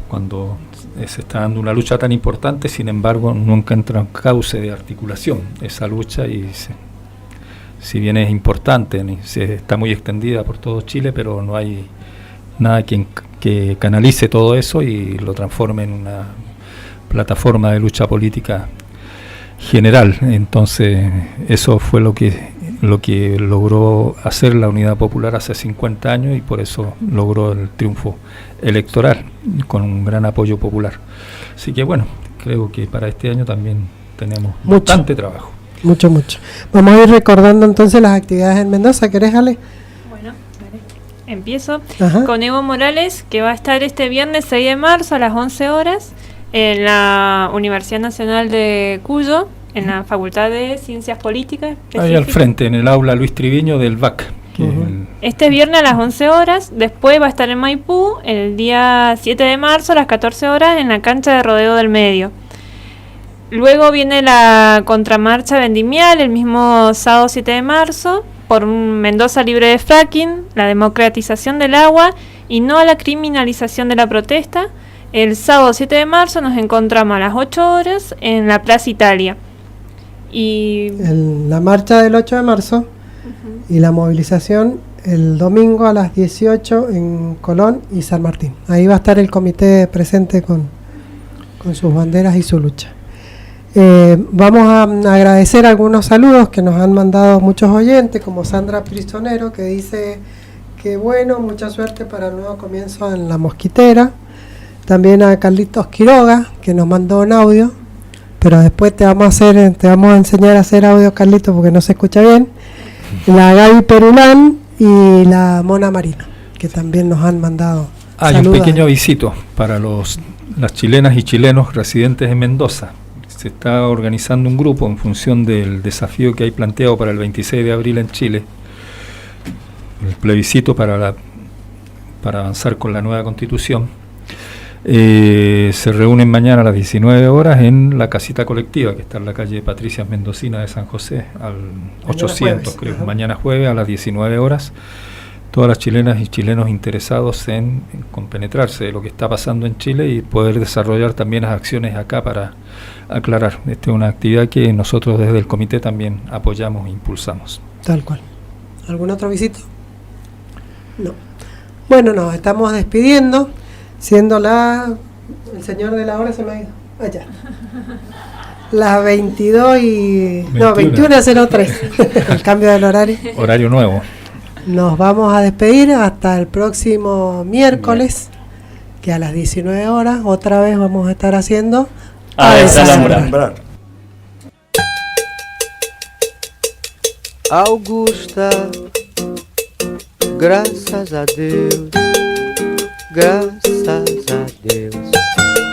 Cuando se está dando una lucha tan importante, sin embargo, nunca entra en cauce de articulación esa lucha, y si bien es importante, está muy extendida por todo Chile, pero no hay nada que canalice todo eso y lo transforme en una plataforma de lucha política general. Entonces, eso fue lo que logró hacer la Unidad Popular hace 50 años, y por eso logró el triunfo electoral con un gran apoyo popular. Así que bueno, creo que para este año también tenemos bastante trabajo. Mucho. Vamos a ir recordando entonces las actividades en Mendoza. ¿Querés, Ale? Bueno, empiezo con Evo Morales, que va a estar este viernes 6 de marzo a las 11 horas en la Universidad Nacional de Cuyo, en la Facultad de Ciencias Políticas. Ahí al frente, en el aula Luis Triviño del VAC. Este viernes a las 11 horas, después va a estar en Maipú el día 7 de marzo a las 14 horas en la cancha de rodeo del Medio. Luego viene la contramarcha vendimial el mismo sábado 7 de marzo por un Mendoza libre de fracking, la democratización del agua y no a la criminalización de la protesta. El sábado 7 de marzo nos encontramos a las 8 horas en la Plaza Italia. Y la marcha del 8 de marzo y la movilización el domingo a las 18 en Colón y San Martín. Ahí va a estar el comité presente con sus banderas y su lucha. Vamos a agradecer algunos saludos que nos han mandado muchos oyentes, como Sandra Prisonero, que dice que bueno, mucha suerte para el nuevo comienzo en La Mosquitera. También a Carlitos Quiroga, que nos mandó un audio, pero después te vamos a enseñar a hacer audio, Carlitos, porque no se escucha bien. La Gaby Perulán y la Mona Marino, que también nos han mandado Hay saludos. Un pequeño avisito para las chilenas y chilenos residentes en Mendoza. Se está organizando un grupo en función del desafío que hay planteado para el 26 de abril en Chile, el plebiscito para avanzar con la nueva constitución. Se reúnen mañana a las 19 horas en la casita colectiva que está en la calle Patricias Mendocina de San José, al 800 creo, mañana jueves a las 19 horas. Todas las chilenas y chilenos interesados en compenetrarse de lo que está pasando en Chile y poder desarrollar también las acciones acá para aclarar. Esta es una actividad que nosotros desde el comité también apoyamos e impulsamos. Tal cual. ¿Algún otro visito? No. Bueno, nos estamos despidiendo, siendo el señor de la hora se me ha ido. Allá. Las 21:03. El cambio del horario. Horario nuevo. Nos vamos a despedir hasta el próximo miércoles, que a las 19 horas otra vez vamos a estar haciendo A Desalambrar. Augusta, graças a Deus,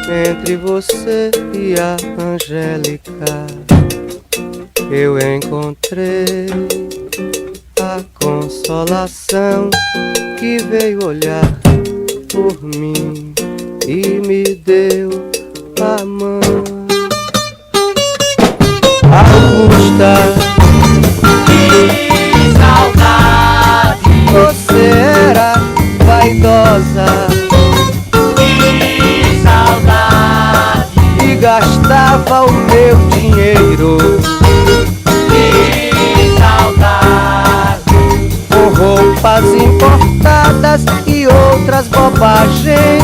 entre você e a Angélica, eu encontrei a consolação que veio olhar por mim e me deu a mão. Augusta, que saudade, você era vaidosa, que saudade, e gastava o meu dinheiro, que saudade, com roupas importadas e outras bobagens.